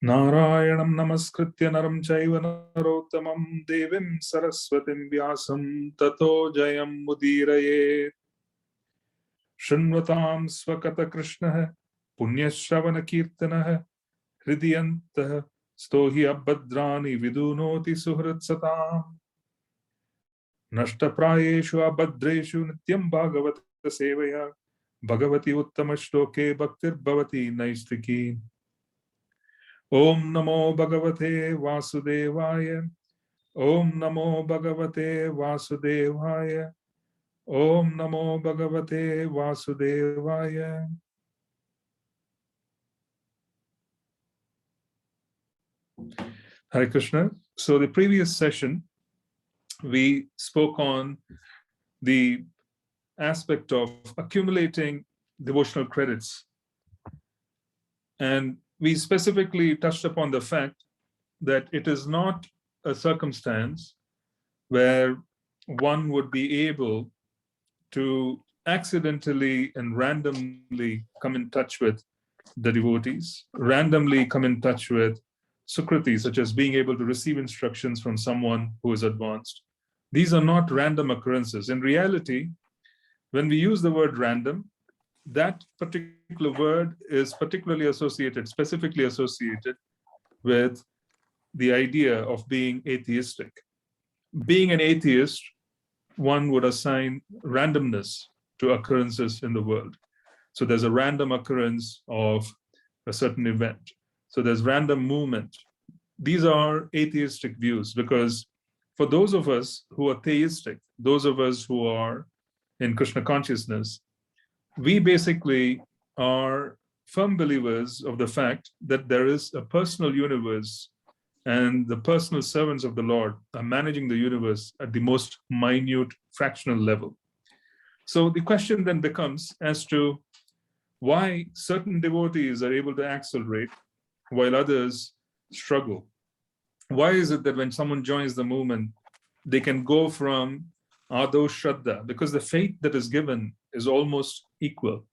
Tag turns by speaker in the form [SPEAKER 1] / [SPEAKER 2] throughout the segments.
[SPEAKER 1] Narayanam namaskritya naram chaiva narottamam devim saraswatim vyasam tato jayam mudiraye. Shunvatam swakata krishnaha punyashravana kirtanaha hridiyantah stohi abhadrani vidunoti suhritsatam. Nashtaprayeshu abhadreshu nityam bhagavata sevaya bhagavati uttama shloke bhaktir bhavati naistiki. Om Namo Bhagavate Vasudevaya. Om Namo Bhagavate Vasudevaya. Om Namo Bhagavate Vasudevaya. Hare Krishna. So the previous session, we spoke on the aspect of accumulating devotional credits. And we specifically touched upon the fact that it is not a circumstance where one would be able to accidentally and randomly come in touch with the devotees, randomly come in touch with Sukhrati, such as being able to receive instructions from someone who is advanced. These are not random occurrences. In reality, when we use the word random, that particular word is particularly associated, specifically associated with the idea of being atheistic. Being an atheist, one would assign randomness to occurrences in the world. So there's a random occurrence of a certain event. So there's random movement. These are atheistic views, because for those of us who are theistic, those of us who are in Krishna consciousness, we basically are firm believers of the fact that there is a personal universe, and the personal servants of the Lord are managing the universe at the most minute fractional level. So the question then becomes as to why certain devotees are able to accelerate while others struggle. Why is it that when someone joins the movement, they can go from Ado Shraddha, because the faith that is given is almost equal.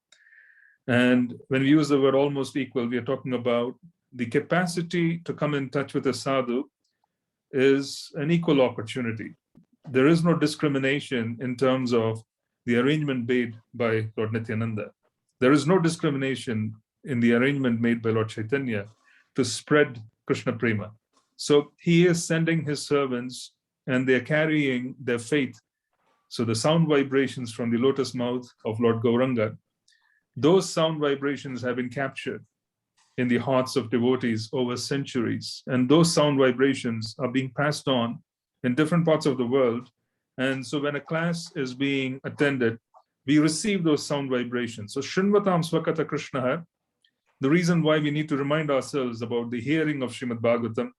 [SPEAKER 1] And when we use the word almost equal, we are talking about the capacity to come in touch with a sadhu is an equal opportunity. There is no discrimination in terms of the arrangement made by Lord Nityananda. There is no discrimination in the arrangement made by Lord Chaitanya to spread Krishna Prema. So he is sending his servants, and they're carrying their faith. So the sound vibrations from the lotus mouth of Lord Gauranga, those sound vibrations have been captured in the hearts of devotees over centuries. And those sound vibrations are being passed on in different parts of the world. And so when a class is being attended, we receive those sound vibrations. So Shrinvatam Swakata Krishna, the reason why we need to remind ourselves about the hearing of Srimad Bhagavatam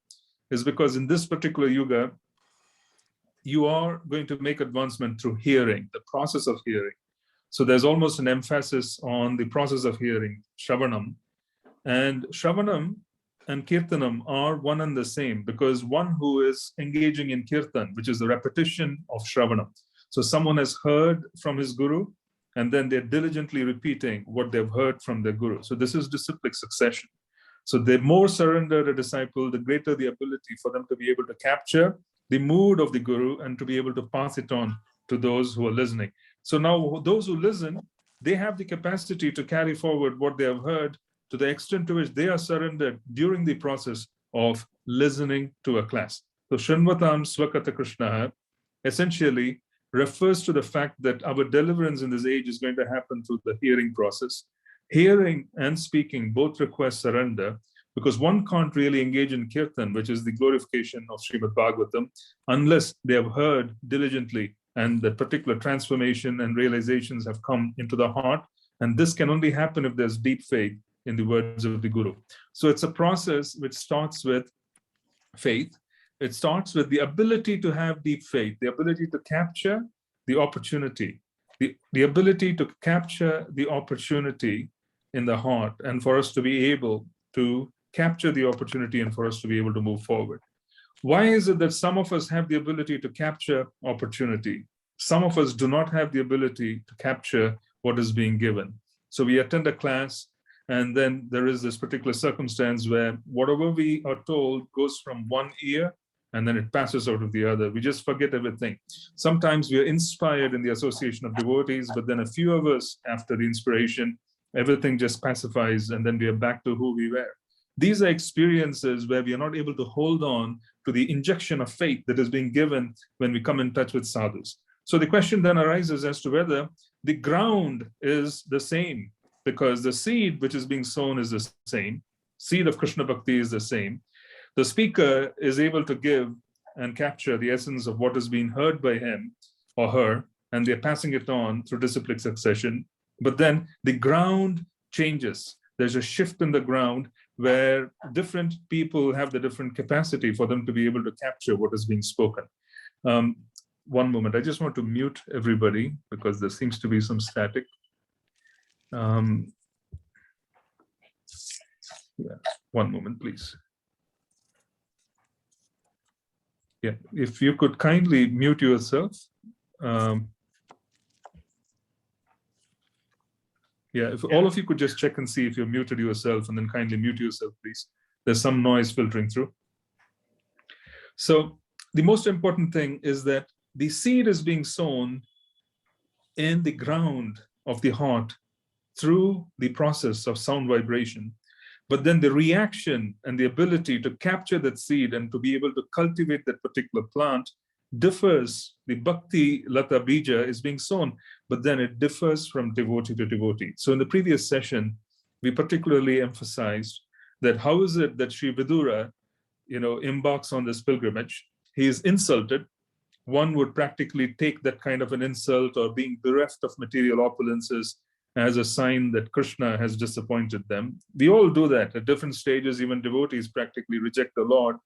[SPEAKER 1] is because in this particular yuga, you are going to make advancement through hearing, the process of hearing. So there's almost an emphasis on the process of hearing, Shravanam. And Shravanam and Kirtanam are one and the same, because one who is engaging in Kirtan, which is the repetition of Shravanam. So someone has heard from his guru, and then they're diligently repeating what they've heard from their guru. So this is disciplic succession. So the more surrendered a disciple, the greater the ability for them to be able to capture the mood of the guru and to be able to pass it on to those who are listening. So now those who listen, they have the capacity to carry forward what they have heard to the extent to which they are surrendered during the process of listening to a class. So Shrinvatam Swakata Krishna essentially refers to the fact that our deliverance in this age is going to happen through the hearing process. Hearing and speaking both request surrender, because one can't really engage in Kirtan, which is the glorification of Srimad Bhagavatam, unless they have heard diligently and that particular transformation and realizations have come into the heart. And this can only happen if there's deep faith in the words of the Guru. So it's a process which starts with faith. It starts with the ability to have deep faith, the ability to capture the opportunity, the ability to capture the opportunity in the heart, and for us to be able to capture the opportunity and for us to be able to move forward. Why is it that some of us have the ability to capture opportunity? Some of us do not have the ability to capture what is being given. So we attend a class And then there is this particular circumstance where whatever we are told goes from one ear and then it passes out of the other. We just forget everything. Sometimes we are inspired in the association of devotees, but then a few hours after the inspiration, everything just pacifies and then we are back to who we were. These are experiences where we are not able to hold on to the injection of faith that is being given when we come in touch with sadhus. So the question then arises as to whether the ground is the same, because the seed which is being sown is the same. Seed of Krishna Bhakti is the same. The speaker is able to give and capture the essence of what is being heard by him or her, and they're passing it on through disciplic succession. But then the ground changes. There's a shift in the ground where different people have the different capacity for them to be able to capture what is being spoken. One moment, I just want to mute everybody because there seems to be some static. Yeah, one moment, please. Yeah, if you could kindly mute yourself. Yeah, if all of you could just check and see if you're muted yourself, and then kindly mute yourself, please. There's some noise filtering through. So the most important thing is that the seed is being sown in the ground of the heart through the process of sound vibration. But then the reaction and the ability to capture that seed and to be able to cultivate that particular plant differs. The Bhakti Lata Bija is being sown, but then it differs from devotee to devotee. So in the previous session, we particularly emphasized that how is it that Sri Vidura, embarks on this pilgrimage? He is insulted. One would practically take that kind of an insult or being bereft of material opulences as a sign that Krishna has disappointed them. We all do that at different stages. Even devotees practically reject the Lord,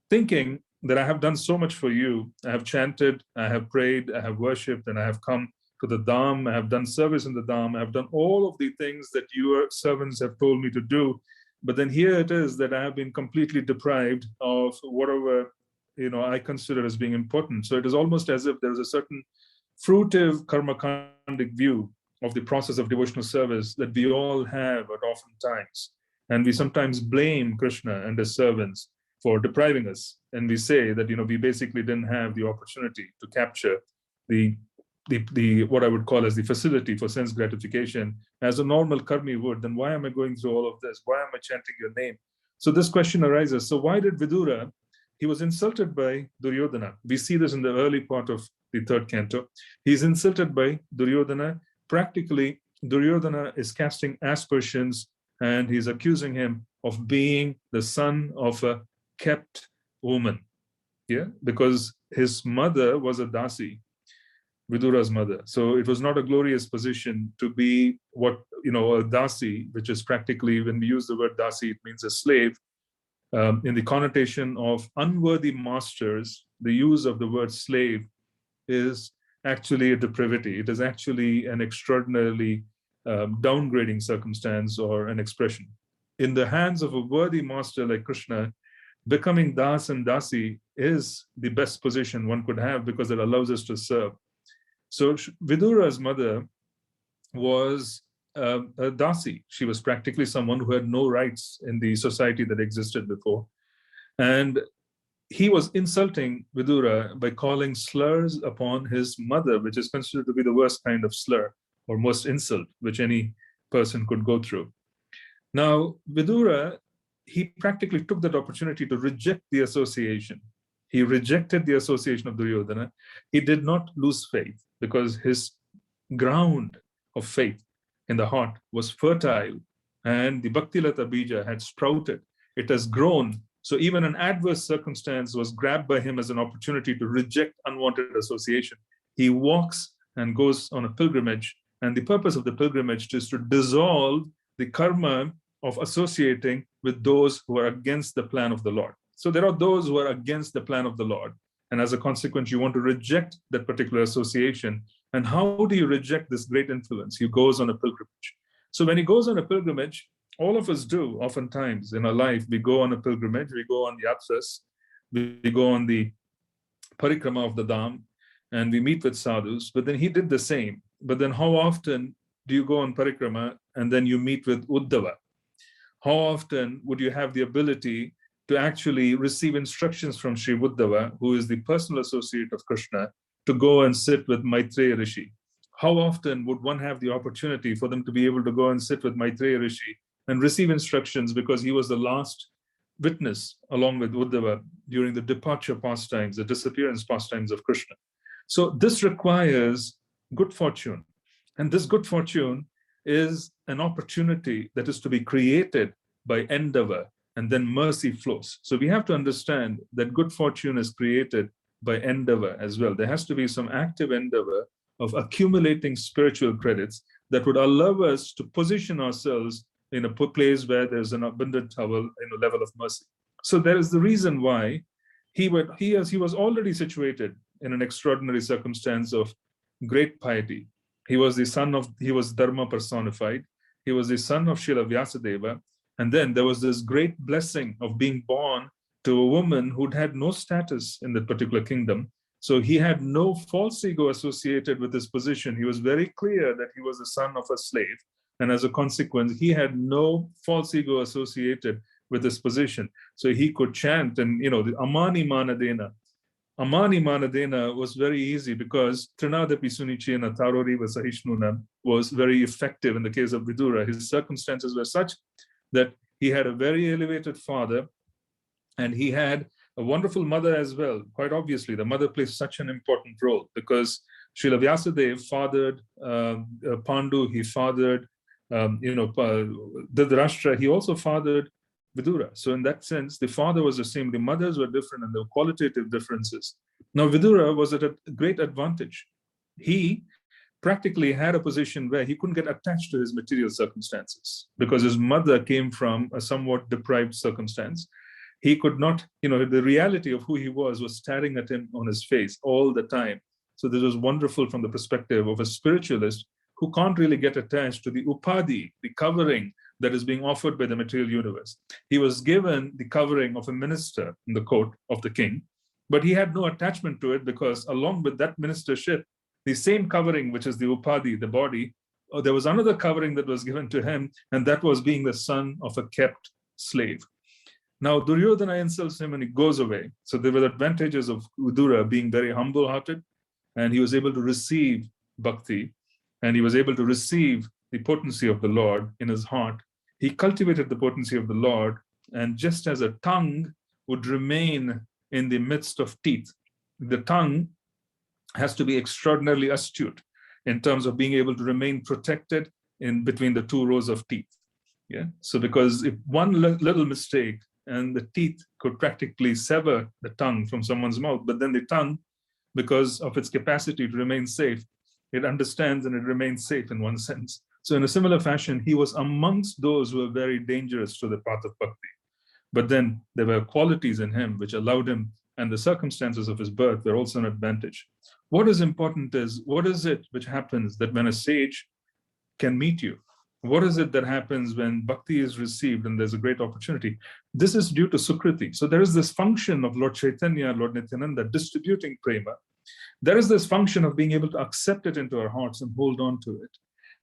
[SPEAKER 1] thinking that I have done so much for you. I have chanted, I have prayed, I have worshipped, and I have come to the Dham. I have done service in the Dham. I have done all of the things that your servants have told me to do. But then here it is that I have been completely deprived of whatever I consider as being important. So it is almost as if there is a certain fruitive karmakandic view of the process of devotional service that we all have at often times. And we sometimes blame Krishna and his servants for depriving us. And we say that, we basically didn't have the opportunity to capture the what I would call as the facility for sense gratification as a normal karmi would. Then why am I going through all of this? Why am I chanting your name? So this question arises. So why did Vidura? He was insulted by Duryodhana. We see this in the early part of the third canto. He's insulted by Duryodhana. Practically, Duryodhana is casting aspersions and he's accusing him of being the son of a kept woman. Yeah, because his mother was a dasi, Vidura's mother. So it was not a glorious position to be a dasi, which is practically, when we use the word dasi, it means a slave. In the connotation of unworthy masters, the use of the word slave is actually a depravity. It is actually an extraordinarily downgrading circumstance or an expression. In the hands of a worthy master like Krishna, becoming das and dasi is the best position one could have because it allows us to serve. So Vidura's mother was a dasi. She was practically someone who had no rights in the society that existed before. And he was insulting Vidura by calling slurs upon his mother, which is considered to be the worst kind of slur or most insult which any person could go through. Now, Vidura, he practically took that opportunity to reject the association. He rejected the association of Duryodhana. He did not lose faith because his ground of faith in the heart was fertile and the Bhakti Lata Bija had sprouted. It has grown. So even an adverse circumstance was grabbed by him as an opportunity to reject unwanted association. He walks and goes on a pilgrimage. And the purpose of the pilgrimage is to dissolve the karma of associating with those who are against the plan of the Lord. So there are those who are against the plan of the Lord. And as a consequence, you want to reject that particular association. And how do you reject this great influence? He goes on a pilgrimage. So when he goes on a pilgrimage, all of us do oftentimes in our life. We go on a pilgrimage, we go on the yatras, we go on the parikrama of the Dham, and we meet with sadhus. But then he did the same. But then how often do you go on parikrama and then you meet with Uddhava? How often would you have the ability to actually receive instructions from Sri Uddhava, who is the personal associate of Krishna, to go and sit with Maitreya Rishi? How often would one have the opportunity for them to be able to go and sit with Maitreya Rishi and receive instructions, because he was the last witness along with Uddhava during the departure pastimes, the disappearance pastimes of Krishna. So this requires good fortune. And this good fortune is an opportunity that is to be created by endeavor, and then mercy flows. So we have to understand that good fortune is created by endeavor as well. There has to be some active endeavor of accumulating spiritual credits that would allow us to position ourselves in a place where there's an abundant level of mercy. So there is the reason why he was already situated in an extraordinary circumstance of great piety. He was Dharma personified. He was the son of Srila Vyasadeva. And then there was this great blessing of being born to a woman who'd had no status in that particular kingdom. So he had no false ego associated with his position. He was very clear that he was the son of a slave. And as a consequence, he had no false ego associated with his position. So he could chant, and the Amani Manadena. Amani Manadena was very easy because Trinadapi Sunichena Tarori Vasahishnuna was very effective in the case of Vidura. His circumstances were such that he had a very elevated father, and he had a wonderful mother as well. Quite obviously, the mother plays such an important role because Srila Vyasadeva fathered Pandu, he fathered Dhritarashtra, he also fathered Vidura. So in that sense, the father was the same, the mothers were different, and there were qualitative differences. Now Vidura was at a great advantage. He practically had a position where he couldn't get attached to his material circumstances because his mother came from a somewhat deprived circumstance. He could not, the reality of who he was staring at him on his face all the time. So this was wonderful from the perspective of a spiritualist who can't really get attached to the upadhi, the covering that is being offered by the material universe. He was given the covering of a minister in the court of the king, but he had no attachment to it because along with that ministership, the same covering, which is the upadhi, the body, there was another covering that was given to him, and that was being the son of a kept slave. Now, Duryodhana insults him and he goes away. So there were advantages of Vidura being very humble-hearted, and he was able to receive bhakti, and he was able to receive the potency of the Lord in his heart. He cultivated the potency of the Lord, and just as a tongue would remain in the midst of teeth, the tongue has to be extraordinarily astute in terms of being able to remain protected in between the two rows of teeth. Yeah. So because if one little mistake and the teeth could practically sever the tongue from someone's mouth, but then the tongue, because of its capacity to remain safe, it understands and it remains safe in one sense. So in a similar fashion, he was amongst those who were very dangerous to the path of bhakti. But then there were qualities in him which allowed him, and the circumstances of his birth were also an advantage. What is important is, what is it which happens that when a sage can meet you? What is it that happens when bhakti is received and there's a great opportunity? This is due to Sukhrati. So there is this function of Lord Chaitanya, Lord Nityananda distributing prema. There is this function of being able to accept it into our hearts and hold on to it.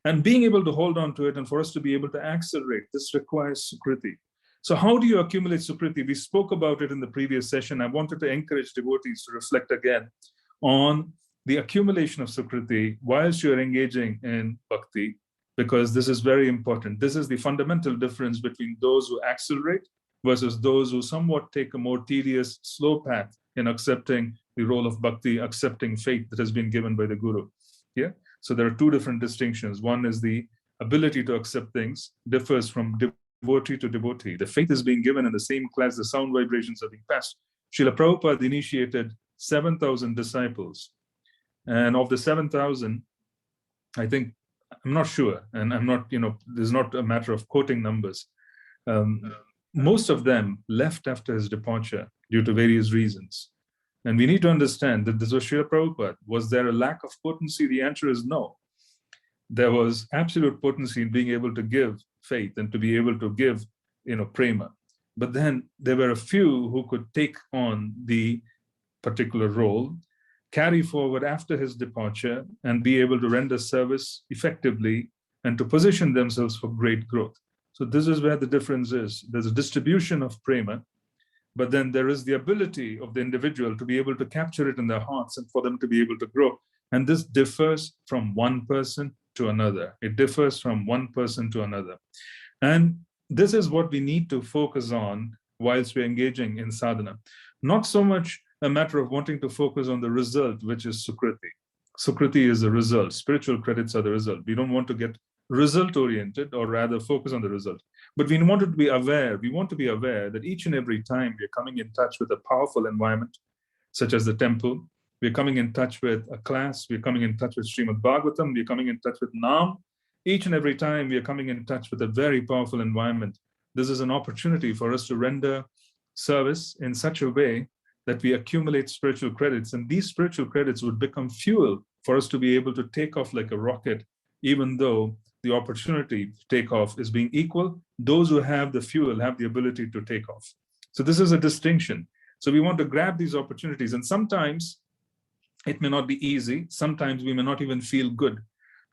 [SPEAKER 1] And being able to hold on to it, and for us to be able to accelerate, this requires Sukhrati. So how do you accumulate Sukhrati? We spoke about it in the previous session. I wanted to encourage devotees to reflect again on the accumulation of Sukhrati whilst you're engaging in bhakti, because this is very important. This is the fundamental difference between those who accelerate versus those who somewhat take a more tedious, slow path in accepting the role of bhakti, accepting faith that has been given by the Guru. Yeah. So there are two different distinctions. One is the ability to accept things differs from devotee to devotee. The faith is being given in the same class, the sound vibrations are being passed. Srila Prabhupada initiated 7,000 disciples. And of the 7,000, I think, I'm not sure, and I'm not, there's not a matter of quoting numbers. Most of them left after his departure due to various reasons. And we need to understand that this was Srila Prabhupada. Was there a lack of potency? The answer is no. There was absolute potency in being able to give faith and to be able to give, prema. But then there were a few who could take on the particular role, carry forward after his departure, and be able to render service effectively and to position themselves for great growth. So this is where the difference is. There's a distribution of prema, but then there is the ability of the individual to be able to capture it in their hearts and for them to be able to grow. And this differs from one person to another. It differs from one person to another. And this is what we need to focus on whilst we're engaging in sadhana. Not so much a matter of wanting to focus on the result, which is Sukhrati. Sukhrati is the result. Spiritual credits are the result. We don't want to get result-oriented, or rather focus on the result. But we want to be aware. We want to be aware that each and every time we're coming in touch with a powerful environment, such as the temple, we're coming in touch with a class, we're coming in touch with Srimad Bhagavatam, we're coming in touch with Nam. Each and every time we are coming in touch with a very powerful environment, this is an opportunity for us to render service in such a way that we accumulate spiritual credits. And these spiritual credits would become fuel for us to be able to take off like a rocket, even though the opportunity to take off is being equal. Those who have the fuel have the ability to take off. So this is a distinction. So we want to grab these opportunities. And sometimes it may not be easy. Sometimes we may not even feel good.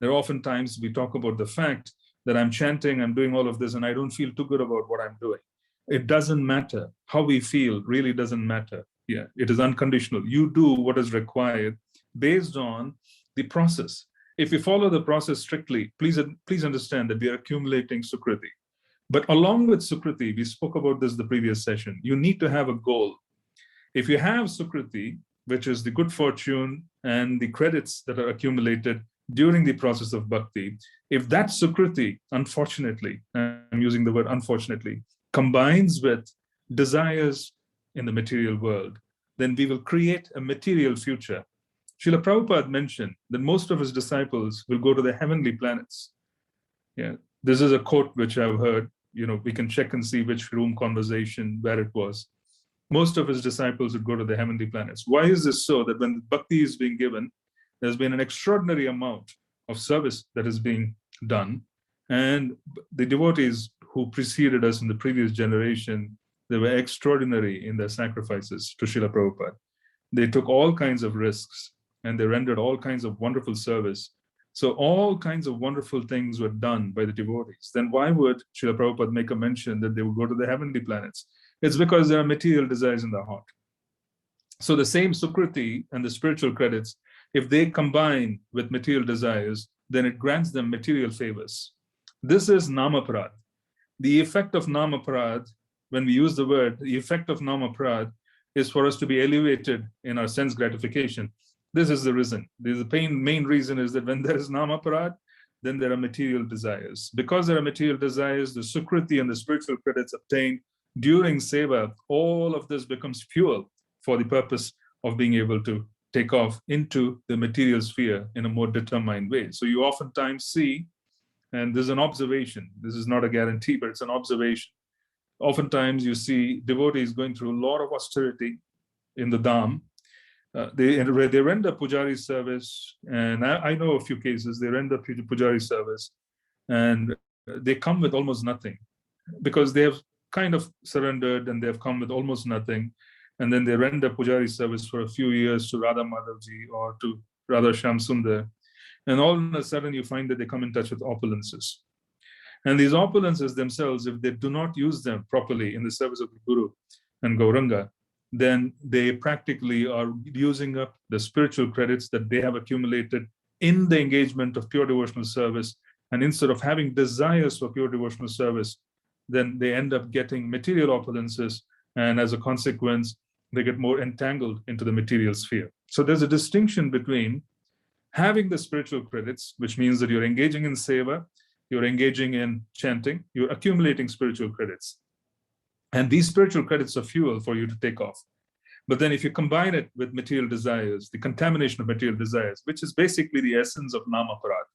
[SPEAKER 1] There are often times we talk about the fact that I'm chanting, I'm doing all of this, and I don't feel too good about what I'm doing. It doesn't matter. How we feel really doesn't matter. Yeah, it is unconditional. You do what is required based on the process. If we follow the process strictly, please understand that we are accumulating Sukhrati. But along with Sukhrati, we spoke about this the previous session, you need to have a goal. If you have Sukhrati, which is the good fortune and the credits that are accumulated during the process of bhakti, if that Sukhrati, unfortunately, I'm using the word unfortunately, combines with desires in the material world, then we will create a material future. Srila Prabhupada mentioned that most of his disciples will go to the heavenly planets. Yeah, this is a quote which I've heard. You know, we can check and see which room conversation, where it was. Most of his disciples would go to the heavenly planets. Why is this so? That when bhakti is being given, there's been an extraordinary amount of service that is being done. And the devotees who preceded us in the previous generation, they were extraordinary in their sacrifices to Srila Prabhupada. They took all kinds of risks and they rendered all kinds of wonderful service. So all kinds of wonderful things were done by the devotees. Then why would Srila Prabhupada make a mention that they would go to the heavenly planets? It's because there are material desires in the heart. So the same Sukhrati and the spiritual credits, if they combine with material desires, then it grants them material favors. This is Namaparaj. The effect of Namaparaj, when we use the word, the effect of Namaparaj is for us to be elevated in our sense gratification. This is the reason. The main reason is that when there is Namaparaj, then there are material desires. Because there are material desires, the Sukhrati and the spiritual credits obtained during seva, all of this becomes fuel for the purpose of being able to take off into the material sphere in a more determined way. So you oftentimes see, and there's an observation, this is not a guarantee, but it's an observation. Oftentimes you see devotees going through a lot of austerity in the Dham. They render Pujari service, and I know a few cases, they render Pujari service, and they come with almost nothing because they have kind of surrendered and they've come with almost nothing. And then they render Pujari service for a few years to Radha Madhavji or to Radha Shyam Sundar. And all of a sudden you find that they come in touch with opulences. And these opulences themselves, if they do not use them properly in the service of the Guru and Gauranga, then they practically are using up the spiritual credits that they have accumulated in the engagement of pure devotional service. And instead of having desires for pure devotional service, then they end up getting material opulences. And as a consequence, they get more entangled into the material sphere. So there's a distinction between having the spiritual credits, which means that you're engaging in seva, you're engaging in chanting, you're accumulating spiritual credits. And these spiritual credits are fuel for you to take off. But then if you combine it with material desires, the contamination of material desires, which is basically the essence of Namaparaj.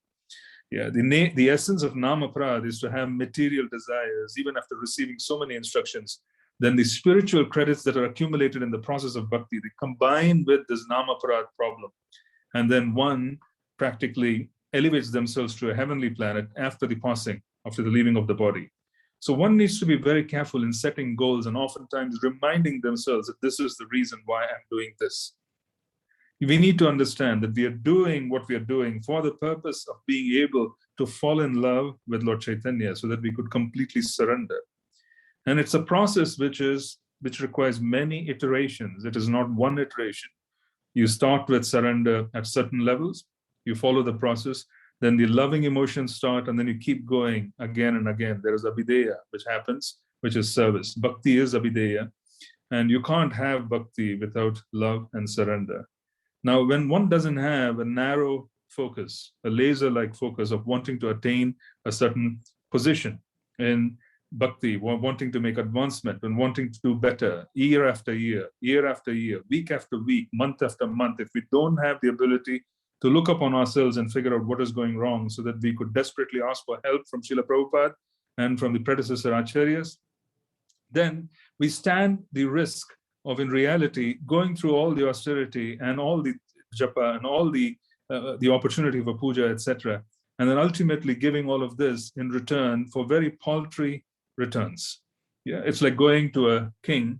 [SPEAKER 1] Yeah, the essence of Namaparaj is to have material desires, even after receiving so many instructions. Then the spiritual credits that are accumulated in the process of bhakti, they combine with this Namaparaj problem. And then one practically elevates themselves to a heavenly planet after the passing, after the leaving of the body. So one needs to be very careful in setting goals and oftentimes reminding themselves that this is the reason why I'm doing this. We need to understand that we are doing what we are doing for the purpose of being able to fall in love with Lord Chaitanya so that we could completely surrender. And it's a process which requires many iterations. It is not one iteration. You start with surrender at certain levels, you follow the process, then the loving emotions start, and then you keep going again and again. There is abhideya, which happens, which is service. Bhakti is abhideya, and you can't have bhakti without love and surrender. Now, when one doesn't have a narrow focus, a laser-like focus of wanting to attain a certain position in bhakti, wanting to make advancement and wanting to do better year after year, week after week, month after month, if we don't have the ability to look upon ourselves and figure out what is going wrong so that we could desperately ask for help from Srila Prabhupada and from the predecessor acharyas, then we stand the risk of, in reality, going through all the austerity and all the japa and all the opportunity for puja, etc., and then ultimately giving all of this in return for very paltry returns. Yeah, it's like going to a king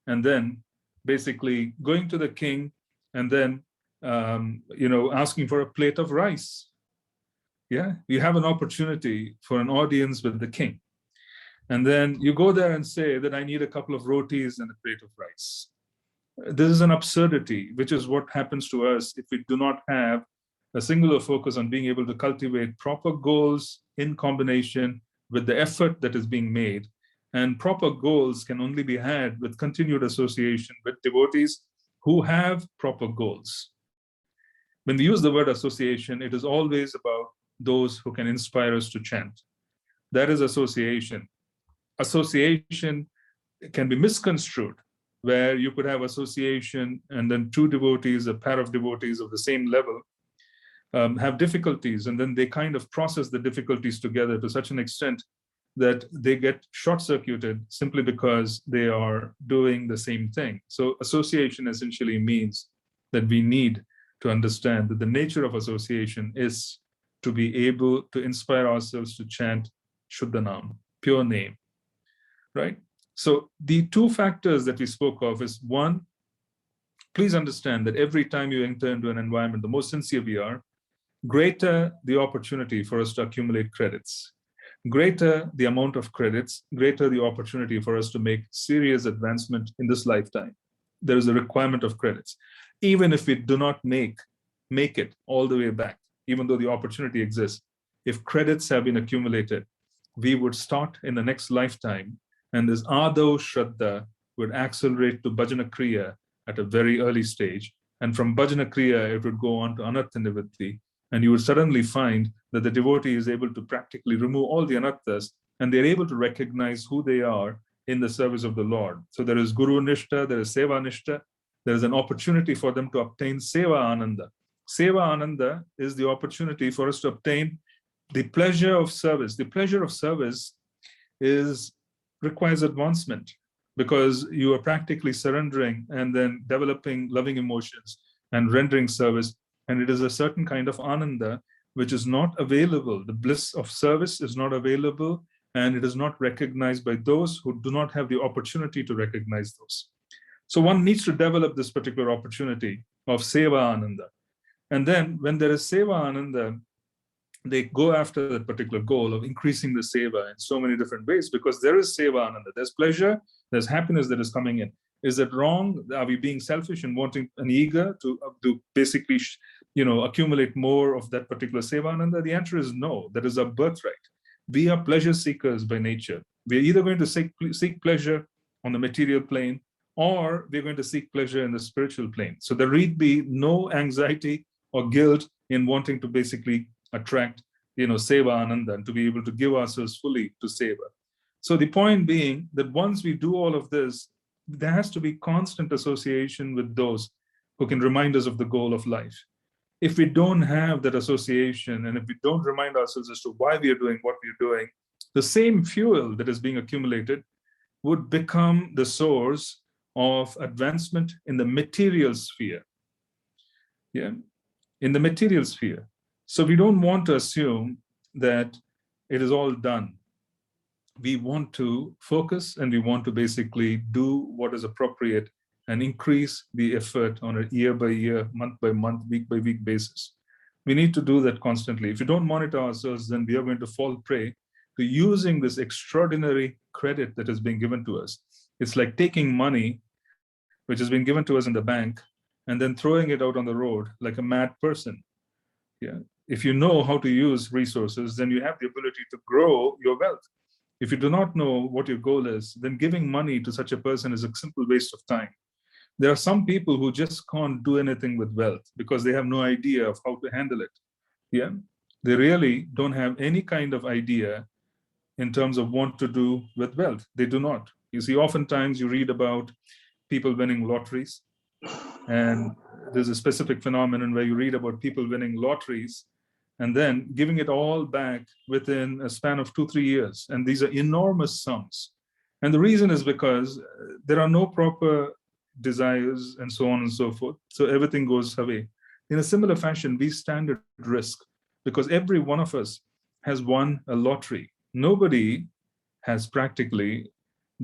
[SPEAKER 1] and then basically going to the king and then asking for a plate of rice. Yeah, you have an opportunity for an audience with the king. And then you go there and say that I need a couple of rotis and a plate of rice. This is an absurdity, which is what happens to us if we do not have a singular focus on being able to cultivate proper goals in combination with the effort that is being made. And proper goals can only be had with continued association with devotees who have proper goals. When we use the word association, it is always about those who can inspire us to chant. That is association. Association can be misconstrued, where you could have association and then two devotees, a pair of devotees of the same level, have difficulties, and then they kind of process the difficulties together to such an extent that they get short-circuited simply because they are doing the same thing. So association essentially means that we need to understand that the nature of association is to be able to inspire ourselves to chant Shuddhanam, pure name, right? So the two factors that we spoke of is, one, please understand that every time you enter into an environment, the more sincere we are, greater the opportunity for us to accumulate credits. Greater the amount of credits, greater the opportunity for us to make serious advancement in this lifetime. There is a requirement of credits. Even if we do not make it all the way back, even though the opportunity exists, if credits have been accumulated, we would start in the next lifetime, and this Ado Shraddha would accelerate to Bhajana Kriya at a very early stage. And from Bhajana Kriya, it would go on to Anartha Nivritti. And you would suddenly find that the devotee is able to practically remove all the anarthas, and they're able to recognize who they are in the service of the Lord. So there is Guru Nishta, there is Seva Nishta, there is an opportunity for them to obtain Seva Ananda. Seva Ananda is the opportunity for us to obtain the pleasure of service. The pleasure of service requires advancement, because you are practically surrendering and then developing loving emotions and rendering service. And it is a certain kind of ananda which is not available. The bliss of service is not available, and it is not recognized by those who do not have the opportunity to recognize those. So one needs to develop this particular opportunity of Seva Ananda. And then when there is Seva Ananda, they go after that particular goal of increasing the seva in so many different ways, because there is Seva Ananda. There's pleasure, there's happiness that is coming in. Is it wrong? Are we being selfish and wanting and eager to basically accumulate more of that particular Seva Ananda? The answer is no. That is our birthright. We are pleasure seekers by nature. We're either going to seek pleasure on the material plane, or we're going to seek pleasure in the spiritual plane. So there need be no anxiety or guilt in wanting to basically attract Seva Ananda and to be able to give ourselves fully to Seva. So the point being that once we do all of this, there has to be constant association with those who can remind us of the goal of life. If we don't have that association, and if we don't remind ourselves as to why we are doing what we are doing, the same fuel that is being accumulated would become the source of advancement in the material sphere. Yeah, in the material sphere. So we don't want to assume that it is all done. We want to focus, and we want to basically do what is appropriate and increase the effort on a year by year, month by month, week by week basis. We need to do that constantly. If you don't monitor ourselves, then we are going to fall prey to using this extraordinary credit that is being given to us. It's like taking money, which has been given to us in the bank, and then throwing it out on the road like a mad person. Yeah. If you know how to use resources, then you have the ability to grow your wealth. If you do not know what your goal is, then giving money to such a person is a simple waste of time. There are some people who just can't do anything with wealth because they have no idea of how to handle it. Yeah. They really don't have any kind of idea in terms of what to do with wealth. They do not. You see, oftentimes you read about people winning lotteries, and there's a specific phenomenon where you read about people winning lotteries and then giving it all back within a span of 2-3 years. And these are enormous sums. And the reason is because there are no proper desires and so on and so forth. So everything goes away. In a similar fashion, we stand at risk because every one of us has won a lottery. Nobody has practically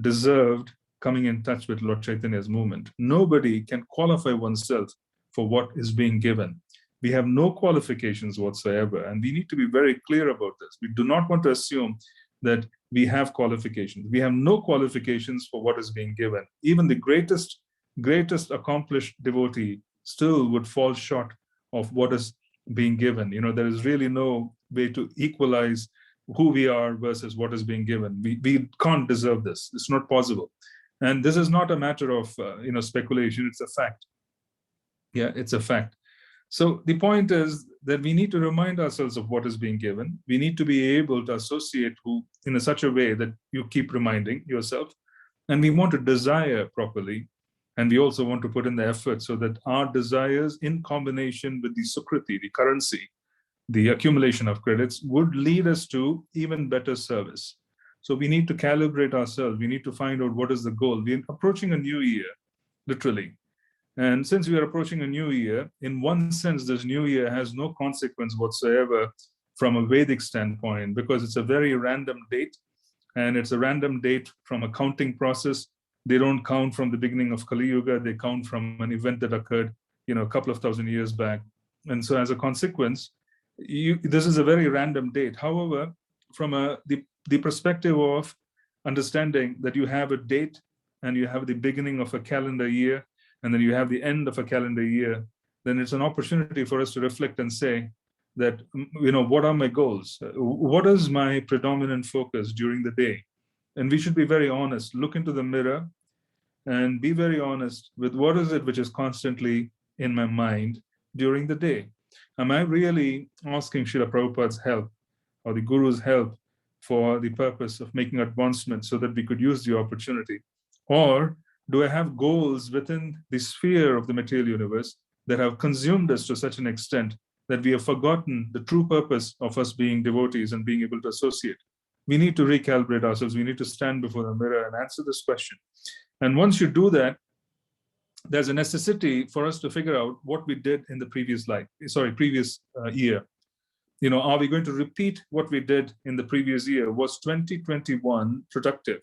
[SPEAKER 1] deserved coming in touch with Lord Chaitanya's movement. Nobody can qualify oneself for what is being given. We have no qualifications whatsoever, and we need to be very clear about this. We do not want to assume that we have qualifications. We have no qualifications for what is being given. Even the greatest accomplished devotee still would fall short of what is being given. There is really no way to equalize who we are versus what is being given. We can't deserve this. It's not possible. And this is not a matter of speculation. It's a fact. Yeah, it's a fact. So the point is that we need to remind ourselves of what is being given. We need to be able to associate who in such a way that you keep reminding yourself. And we want to desire properly. And we also want to put in the effort so that our desires in combination with the Sukhrati, the currency, the accumulation of credits would lead us to even better service. So we need to calibrate ourselves. We need to find out what is the goal. We're approaching a new year, literally. And since we are approaching a new year, in one sense, this new year has no consequence whatsoever from a Vedic standpoint, because it's a very random date, and it's a random date from a counting process. They don't count from the beginning of Kali Yuga. They count from an event that occurred, a couple of thousand years back. And so as a consequence, this is a very random date. However, from the perspective of understanding that you have a date and you have the beginning of a calendar year and then you have the end of a calendar year, then it's an opportunity for us to reflect and say that, what are my goals? What is my predominant focus during the day? And we should be very honest, look into the mirror and be very honest with what is it which is constantly in my mind during the day. Am I really asking Srila Prabhupada's help or the Guru's help for the purpose of making advancement so that we could use the opportunity? Or do I have goals within the sphere of the material universe that have consumed us to such an extent that we have forgotten the true purpose of us being devotees and being able to associate? We need to recalibrate ourselves. We need to stand before the mirror and answer this question. And once you do that, there's a necessity for us to figure out what we did in the previous year. Are we going to repeat what we did in the previous year? Was 2021 productive?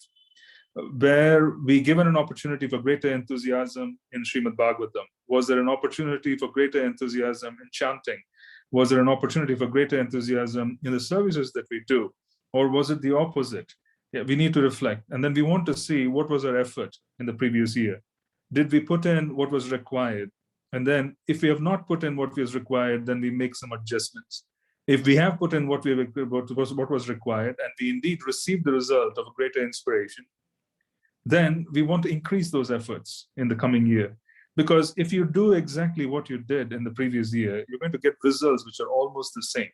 [SPEAKER 1] Were we given an opportunity for greater enthusiasm in Srimad Bhagavatam? Was there an opportunity for greater enthusiasm in chanting? Was there an opportunity for greater enthusiasm in the services that we do? Or was it the opposite? Yeah, we need to reflect. And then we want to see what was our effort in the previous year. Did we put in what was required? And then if we have not put in what was required, then we make some adjustments. If we have put in what was required, and we indeed received the result of a greater inspiration, then we want to increase those efforts in the coming year. Because if you do exactly what you did in the previous year, you're going to get results which are almost the same.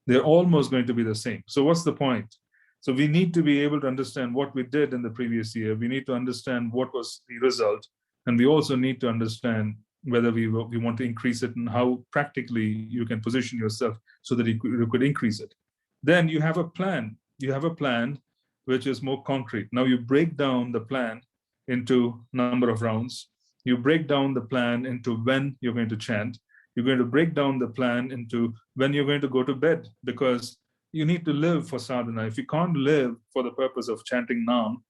[SPEAKER 1] They're almost going to be the same. So what's the point? So we need to be able to understand what we did in the previous year. We need to understand what was the result. And we also need to understand whether we want to increase it and how practically you can position yourself so that you could increase it. Then you have a plan. You have a plan which is more concrete. Now you break down the plan into number of rounds. You break down the plan into when you're going to chant. You're going to break down the plan into when you're going to go to bed, because you need to live for sadhana. If you can't live for the purpose of chanting Nam,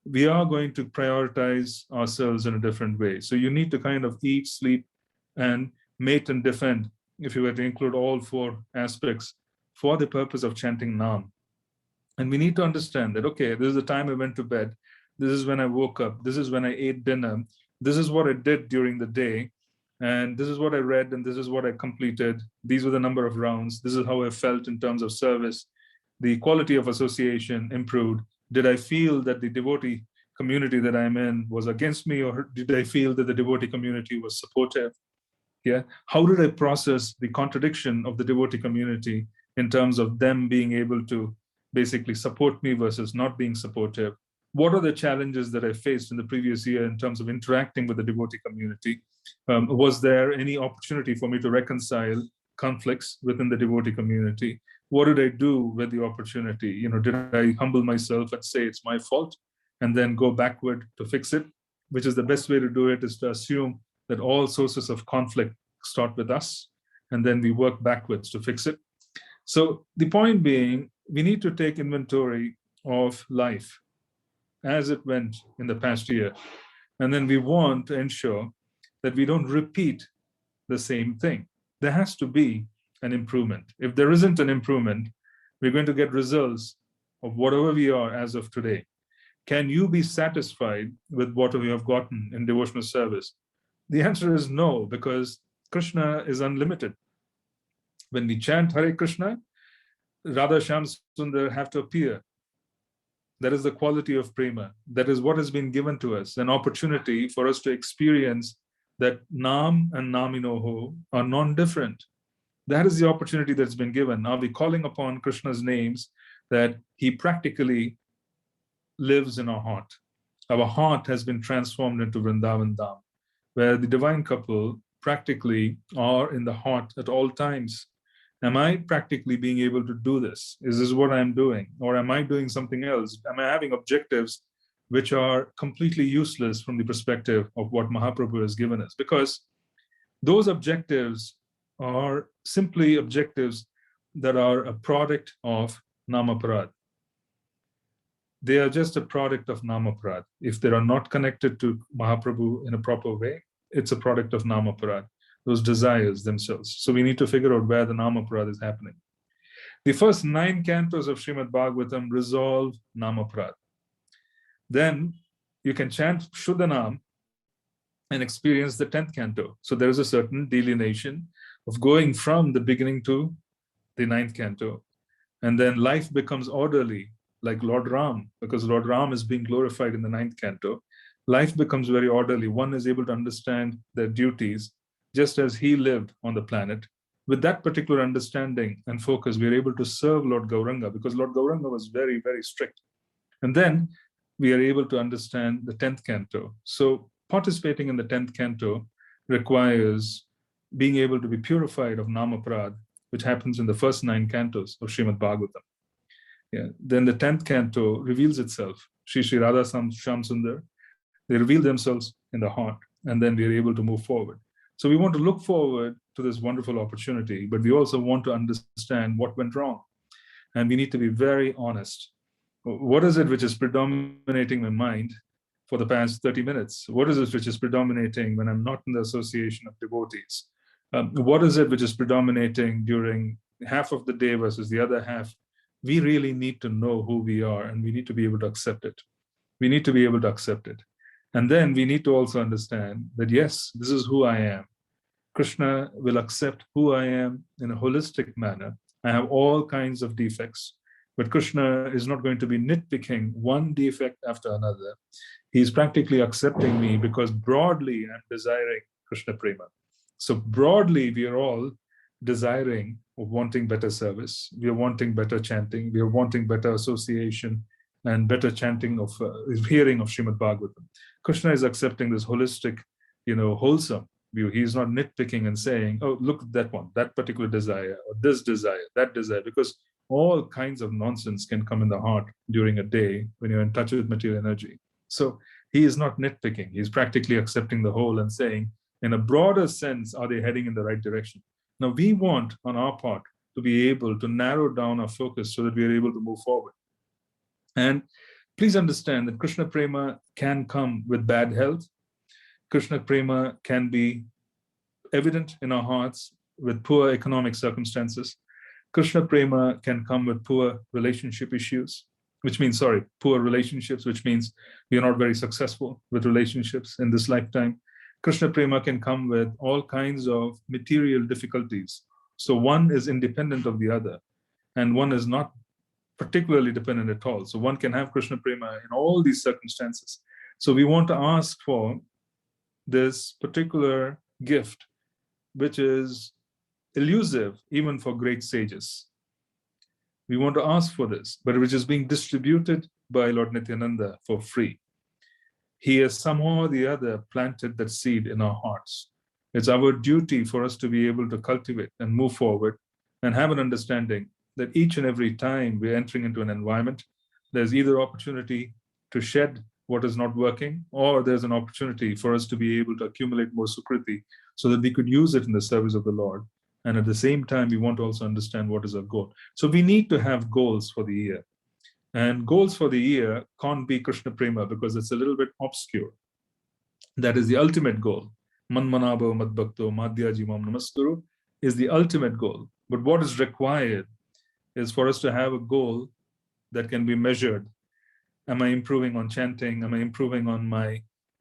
[SPEAKER 1] we are going to prioritize ourselves in a different way. So you need to kind of eat, sleep, and mate and defend if you were to include all four aspects, for the purpose of chanting Nam. And we need to understand that, okay, this is the time I went to bed. This is when I woke up. This is when I ate dinner. This is what I did during the day. And this is what I read, and this is what I completed. These were the number of rounds. This is how I felt in terms of service. The quality of association improved. Did I feel that the devotee community that I'm in was against me, or did I feel that the devotee community was supportive? Yeah. How did I process the contradiction of the devotee community in terms of them being able to basically support me versus not being supportive? What are the challenges that I faced in the previous year in terms of interacting with the devotee community? Was there any opportunity for me to reconcile conflicts within the devotee community? What did I do with the opportunity? Did I humble myself and say it's my fault and then go backward to fix it? Which is the best way to do it, is to assume that all sources of conflict start with us, and then we work backwards to fix it. So the point being, we need to take inventory of life as it went in the past year. And then we want to ensure that we don't repeat the same thing. There has to be an improvement. If there isn't an improvement, we're going to get results of whatever we are as of today. Can you be satisfied with what we have gotten in devotional service? The answer is no, because Krishna is unlimited. When we chant Hare Krishna, Radha Shyam Sundar have to appear. That is the quality of prema. That is what has been given to us, an opportunity for us to experience that Nam and Naminoho are non-different. That is the opportunity that's been given. Are we calling upon Krishna's names that he practically lives in our heart? Our heart has been transformed into Vrindavan Dham, where the divine couple practically are in the heart at all times. Am I practically being able to do this? Is this what I'm doing? Or am I doing something else? Am I having objectives which are completely useless from the perspective of what Mahaprabhu has given us? Because those objectives are simply objectives that are a product of Namaparaj. They are just a product of Namaparaj. If they are not connected to Mahaprabhu in a proper way, it's a product of Namaparaj, those desires themselves. So we need to figure out where the Namaparaj is happening. The first 9 cantos of Srimad Bhagavatam resolve Namaparaj. Then you can chant Shuddhanam and experience the 10th canto. So there is a certain delineation of going from the beginning to the 9th canto. And then life becomes orderly, like Lord Ram, because Lord Ram is being glorified in the 9th canto. Life becomes very orderly. One is able to understand their duties just as he lived on the planet. With that particular understanding and focus, we are able to serve Lord Gauranga, because Lord Gauranga was very, very strict. And then we are able to understand the 10th canto. So participating in the 10th canto requires being able to be purified of Namaparaj, which happens in the first 9 cantos of Srimad Bhagavatam. Yeah. Then the 10th canto reveals itself. Shri Radha Shyam Sundar, they reveal themselves in the heart, and then we are able to move forward. So we want to look forward to this wonderful opportunity, but we also want to understand what went wrong. And we need to be very honest. What is it which is predominating my mind for the past 30 minutes? What is it which is predominating when I'm not in the association of devotees? What is it which is predominating during half of the day versus the other half? We really need to know who we are, and we need to be able to accept it. We need to be able to accept it. And then we need to also understand that, yes, this is who I am. Krishna will accept who I am in a holistic manner. I have all kinds of defects, but Krishna is not going to be nitpicking one defect after another. He's practically accepting me because broadly I'm desiring Krishna Prema. So broadly, we are all desiring of wanting better service. We are wanting better chanting. We are wanting better association and better chanting of hearing of Srimad Bhagavatam. Krishna is accepting this holistic, wholesome view. He's not nitpicking and saying, oh, look at that one, that particular desire, or this desire, that desire, because all kinds of nonsense can come in the heart during a day when you're in touch with material energy. So he is not nitpicking. He's practically accepting the whole and saying, in a broader sense, are they heading in the right direction? Now, we want, on our part, to be able to narrow down our focus so that we are able to move forward. And please understand that Krishna Prema can come with bad health. Krishna Prema can be evident in our hearts with poor economic circumstances. Krishna Prema can come with poor relationship issues, which means, poor relationships, which means we are not very successful with relationships in this lifetime. Krishna Prema can come with all kinds of material difficulties. So one is independent of the other, and one is not particularly dependent at all. So one can have Krishna Prema in all these circumstances. So we want to ask for this particular gift, which is elusive even for great sages. We want to ask for this, but which is being distributed by Lord Nityananda for free. He has somehow or the other planted that seed in our hearts. It's our duty for us to be able to cultivate and move forward and have an understanding that each and every time we're entering into an environment, there's either opportunity to shed what is not working, or there's an opportunity for us to be able to accumulate more Sukhrati so that we could use it in the service of the Lord. And at the same time, we want to also understand what is our goal. So we need to have goals for the year. And goals for the year can't be Krishna Prema because it's a little bit obscure. That is the ultimate goal. Manmanabha Madbhakto Madhyaji Mam Namaskuru is the ultimate goal. But what is required is for us to have a goal that can be measured. Am I improving on chanting? Am I improving on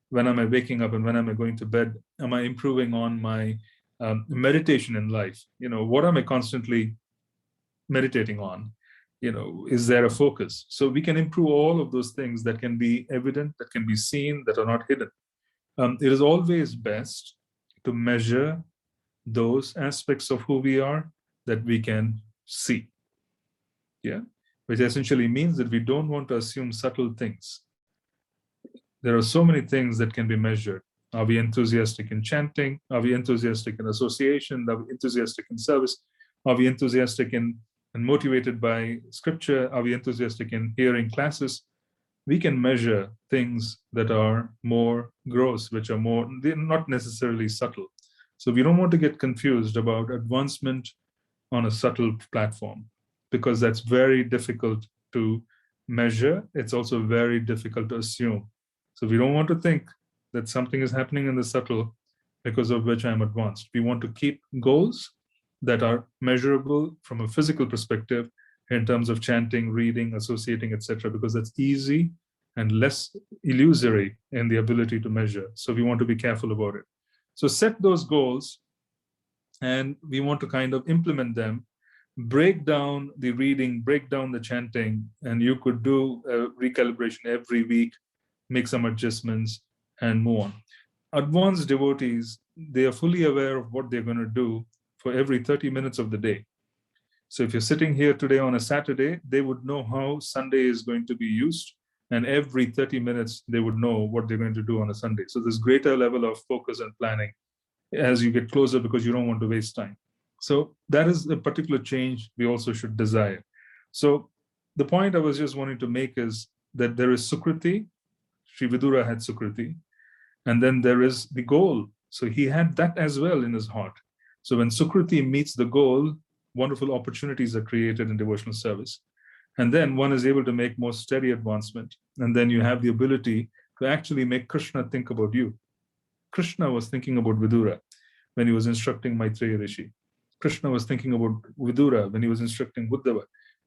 [SPEAKER 1] when am I waking up and when am I going to bed? Am I improving on my meditation in life? What am I constantly meditating on? Is there a focus? So we can improve all of those things that can be evident, that can be seen, that are not hidden. It is always best to measure those aspects of who we are that we can see. Yeah, which essentially means that we don't want to assume subtle things. There are so many things that can be measured. Are we enthusiastic in chanting? Are we enthusiastic in association? Are we enthusiastic in service? Are we enthusiastic and motivated by scripture? Are we enthusiastic in hearing classes? We can measure things that are more gross, which are they're not necessarily subtle. So we don't want to get confused about advancement on a subtle platform, because that's very difficult to measure. It's also very difficult to assume. So we don't want to think that something is happening in the subtle because of which I'm advanced. We want to keep goals that are measurable from a physical perspective in terms of chanting, reading, associating, etc., because that's easy and less illusory in the ability to measure. So we want to be careful about it. So set those goals, and we want to kind of implement them, break down the reading, break down the chanting, and you could do a recalibration every week, make some adjustments, and move on. Advanced devotees, they are fully aware of what they're going to do for every 30 minutes of the day. So if you're sitting here today on a Saturday, they would know how Sunday is going to be used, and every 30 minutes, they would know what they're going to do on a Sunday. So there's greater level of focus and planning as you get closer, because you don't want to waste time. So that is a particular change we also should desire. So the point I was just wanting to make is that there is Sukhrati. Sri Vidura had Sukhrati. And then there is the goal. So he had that as well in his heart. So when Sukhrati meets the goal, wonderful opportunities are created in devotional service. And then one is able to make more steady advancement. And then you have the ability to actually make Krishna think about you. Krishna was thinking about Vidura when he was instructing Maitreya Rishi. Krishna was thinking about Vidura when he was instructing Uddhava.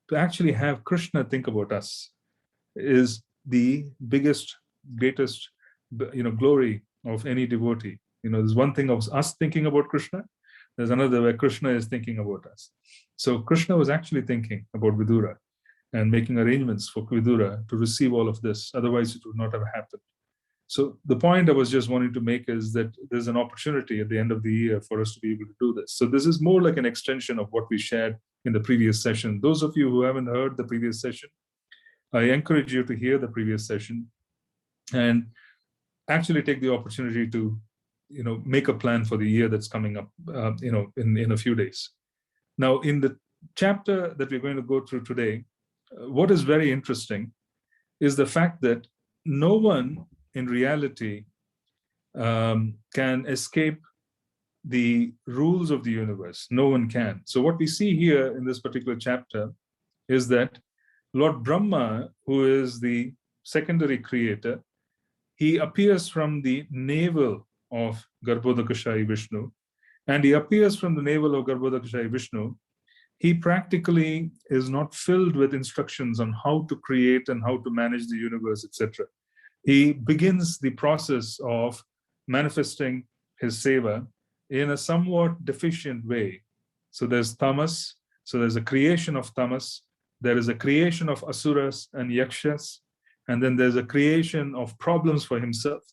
[SPEAKER 1] To actually have Krishna think about us is the biggest, greatest, glory of any devotee. There's one thing of us thinking about Krishna. There's another where Krishna is thinking about us. So Krishna was actually thinking about Vidura and making arrangements for Vidura to receive all of this. Otherwise, it would not have happened. So the point I was just wanting to make is that there's an opportunity at the end of the year for us to be able to do this. So this is more like an extension of what we shared in the previous session. Those of you who haven't heard the previous session, I encourage you to hear the previous session and actually take the opportunity to, make a plan for the year that's coming up, in a few days. Now, in the chapter that we're going to go through today, what is very interesting is the fact that no one in reality can escape the rules of the universe. No one can. So what we see here in this particular chapter is that Lord Brahma, who is the secondary creator, he appears from the navel of Garbhodakashayi Vishnu, and he appears from the navel of Garbhodakashayi Vishnu, he practically is not filled with instructions on how to create and how to manage the universe, etc. He begins the process of manifesting his seva in a somewhat deficient way. So there's tamas, so there's a creation of tamas, there is a creation of asuras and yakshas, and then there's a creation of problems for himself.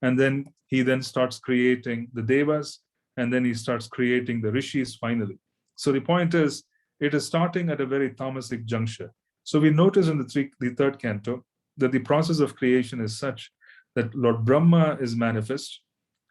[SPEAKER 1] And then he then starts creating the devas, and then he starts creating the rishis finally. So the point is, it is starting at a very tamasic juncture. So we notice in the third canto that the process of creation is such that Lord Brahma is manifest,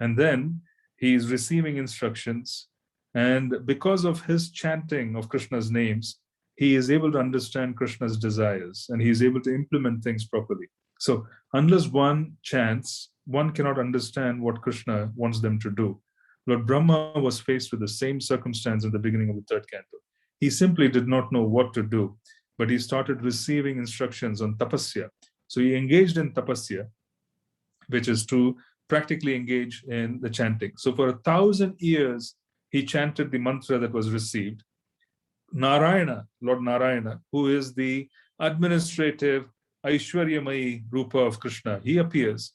[SPEAKER 1] and then he is receiving instructions. And because of his chanting of Krishna's names, he is able to understand Krishna's desires, and he is able to implement things properly. So unless one chants, one cannot understand what Krishna wants them to do. Lord Brahma was faced with the same circumstance in the beginning of the third canto. He simply did not know what to do, but he started receiving instructions on tapasya. So he engaged in tapasya, which is to practically engage in the chanting. So for 1,000 years, he chanted the mantra that was received. Narayana, Lord Narayana, who is the administrative Aishwaryamayi Rupa of Krishna, he appears,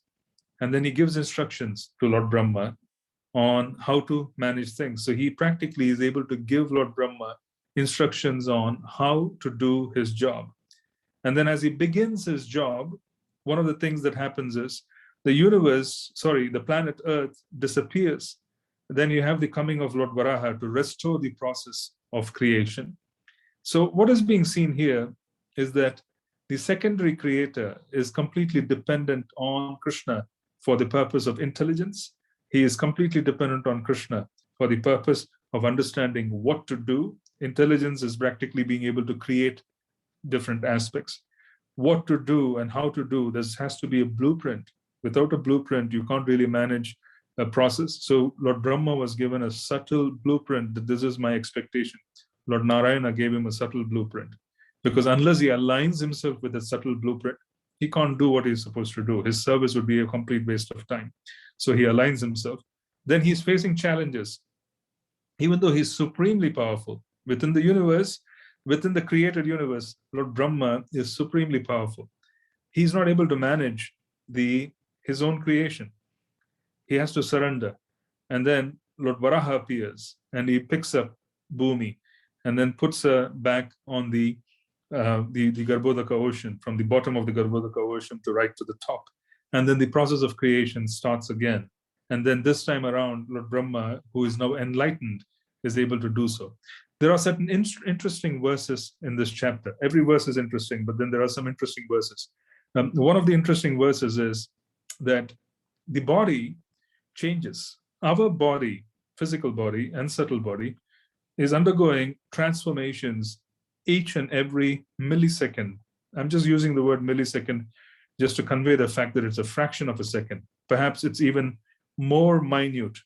[SPEAKER 1] and then he gives instructions to Lord Brahma on how to manage things. So he practically is able to give Lord Brahma instructions on how to do his job. And then as he begins his job, one of the things that happens is the planet Earth disappears. Then you have the coming of Lord Varaha to restore the process of creation. So what is being seen here is that the secondary creator is completely dependent on Krishna for the purpose of intelligence. He is completely dependent on Krishna for the purpose of understanding what to do. Intelligence is practically being able to create different aspects. What to do and how to do, there has to be a blueprint. Without a blueprint, you can't really manage a process. So Lord Brahma was given a subtle blueprint that this is my expectation. Lord Narayana gave him a subtle blueprint, because unless he aligns himself with a subtle blueprint, he can't do what he's supposed to do. His service would be a complete waste of time. So he aligns himself. Then he's facing challenges. Even though he's supremely powerful within the universe, within the created universe, Lord Brahma is supremely powerful. He's not able to manage his own creation. He has to surrender. And then Lord Varaha appears and he picks up Bhumi and then puts her back on the Garbhodaka ocean, from the bottom of the Garbhodaka ocean to right to the top. And then the process of creation starts again. And then this time around, Lord Brahma, who is now enlightened, is able to do so. There are certain interesting verses in this chapter. Every verse is interesting, but then there are some interesting verses. One of the interesting verses is that the body changes. Our body, physical body and subtle body, is undergoing transformations each and every millisecond. I'm just using the word millisecond just to convey the fact that it's a fraction of a second. Perhaps it's even more minute.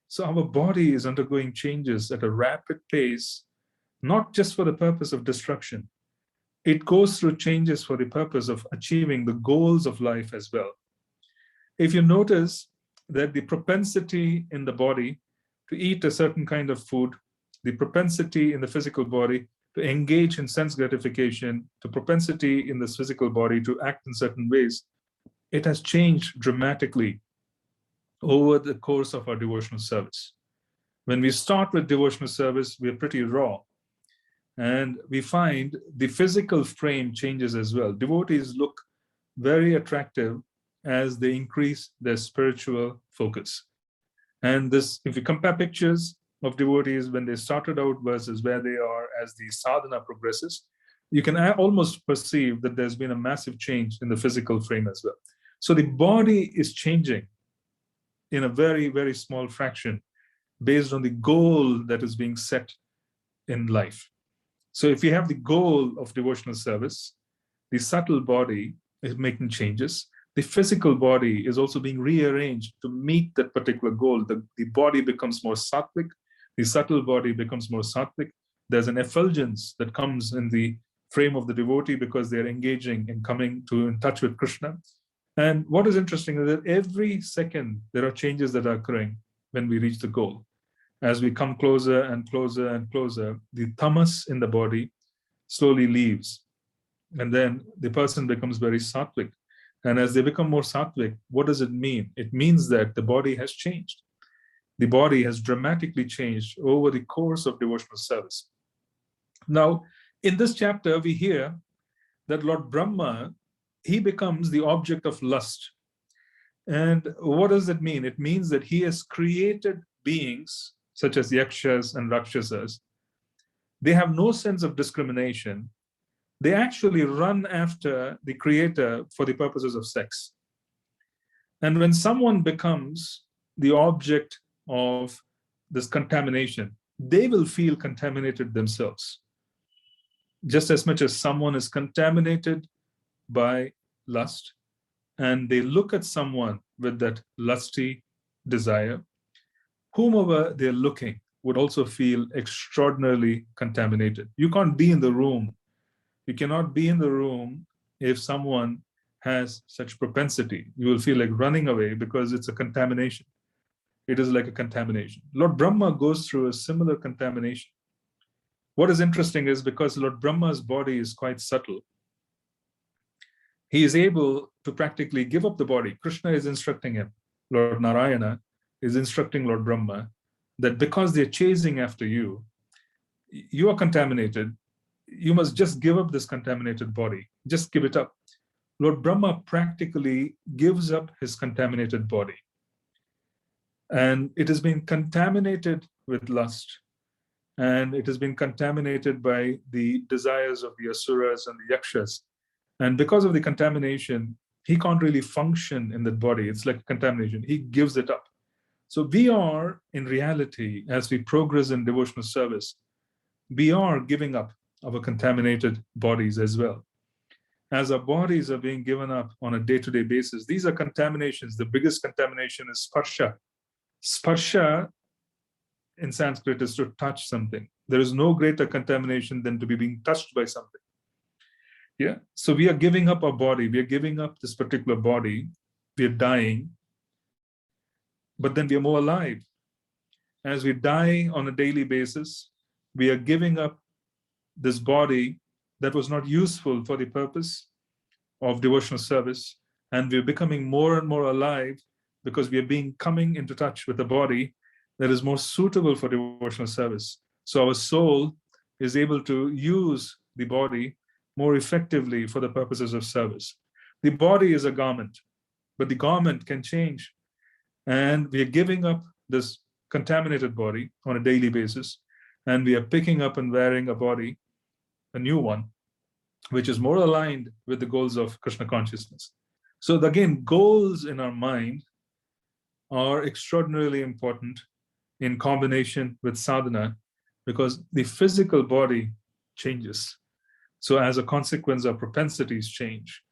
[SPEAKER 1] So our body is undergoing changes at a rapid pace, not just for the purpose of destruction. It goes through changes for the purpose of achieving the goals of life as well. If you notice that the propensity in the body to eat a certain kind of food, the propensity in the physical body to engage in sense gratification, the propensity in this physical body to act in certain ways, it has changed dramatically over the course of our devotional service. When we start with devotional service, we're pretty raw. And we find the physical frame changes as well. Devotees look very attractive as they increase their spiritual focus. And this, if you compare pictures of devotees when they started out versus where they are as the sadhana progresses, you can almost perceive that there's been a massive change in the physical frame as well. So the body is changing in a very, very small fraction based on the goal that is being set in life. So if you have the goal of devotional service, the subtle body is making changes. The physical body is also being rearranged to meet that particular goal. The body becomes more sattvic. The subtle body becomes more sattvic. There's an effulgence that comes in the frame of the devotee because they're engaging in coming in touch with Krishna. And what is interesting is that every second there are changes that are occurring when we reach the goal. As we come closer and closer and closer, the tamas in the body slowly leaves. And then the person becomes very sattvic. And as they become more sattvic, what does it mean? It means that the body has changed. The body has dramatically changed over the course of devotional service. Now, in this chapter, we hear that Lord Brahma, he becomes the object of lust. And what does it mean? It means that he has created beings such as yakshas and rakshasas. They have no sense of discrimination. They actually run after the creator for the purposes of sex. And when someone becomes the object of this contamination, they will feel contaminated themselves. Just as much as someone is contaminated by lust, and they look at someone with that lusty desire, whomever they're looking would also feel extraordinarily contaminated. You can't be in the room. You cannot be in the room if someone has such propensity. You will feel like running away because it's a contamination. It is like a contamination. Lord Brahma goes through a similar contamination. What is interesting is because Lord Brahma's body is quite subtle, he is able to practically give up the body. Krishna is instructing him. Lord Narayana is instructing Lord Brahma that because they're chasing after you, you are contaminated. You must just give up this contaminated body. Just give it up. Lord Brahma practically gives up his contaminated body. And it has been contaminated with lust. And it has been contaminated by the desires of the asuras and the yakshas. And because of the contamination, he can't really function in that body. It's like contamination. He gives it up. So we are, in reality, as we progress in devotional service, we are giving up our contaminated bodies as well. As our bodies are being given up on a day-to-day basis, these are contaminations. The biggest contamination is sparsha. Sparsha in Sanskrit is to touch something. There is no greater contamination than to be being touched by something. Yeah. So we are giving up our body. We are giving up this particular body. We are dying. But then we are more alive. As we die on a daily basis, we are giving up this body that was not useful for the purpose of devotional service. And we're becoming more and more alive because we are coming into touch with a body that is more suitable for devotional service. So our soul is able to use the body more effectively for the purposes of service. The body is a garment, but the garment can change. And we are giving up this contaminated body on a daily basis, and we are picking up and wearing a body, a new one, which is more aligned with the goals of Krishna consciousness. So again, goals in our mind are extraordinarily important in combination with sadhana, because the physical body changes. So as a consequence, our propensities change.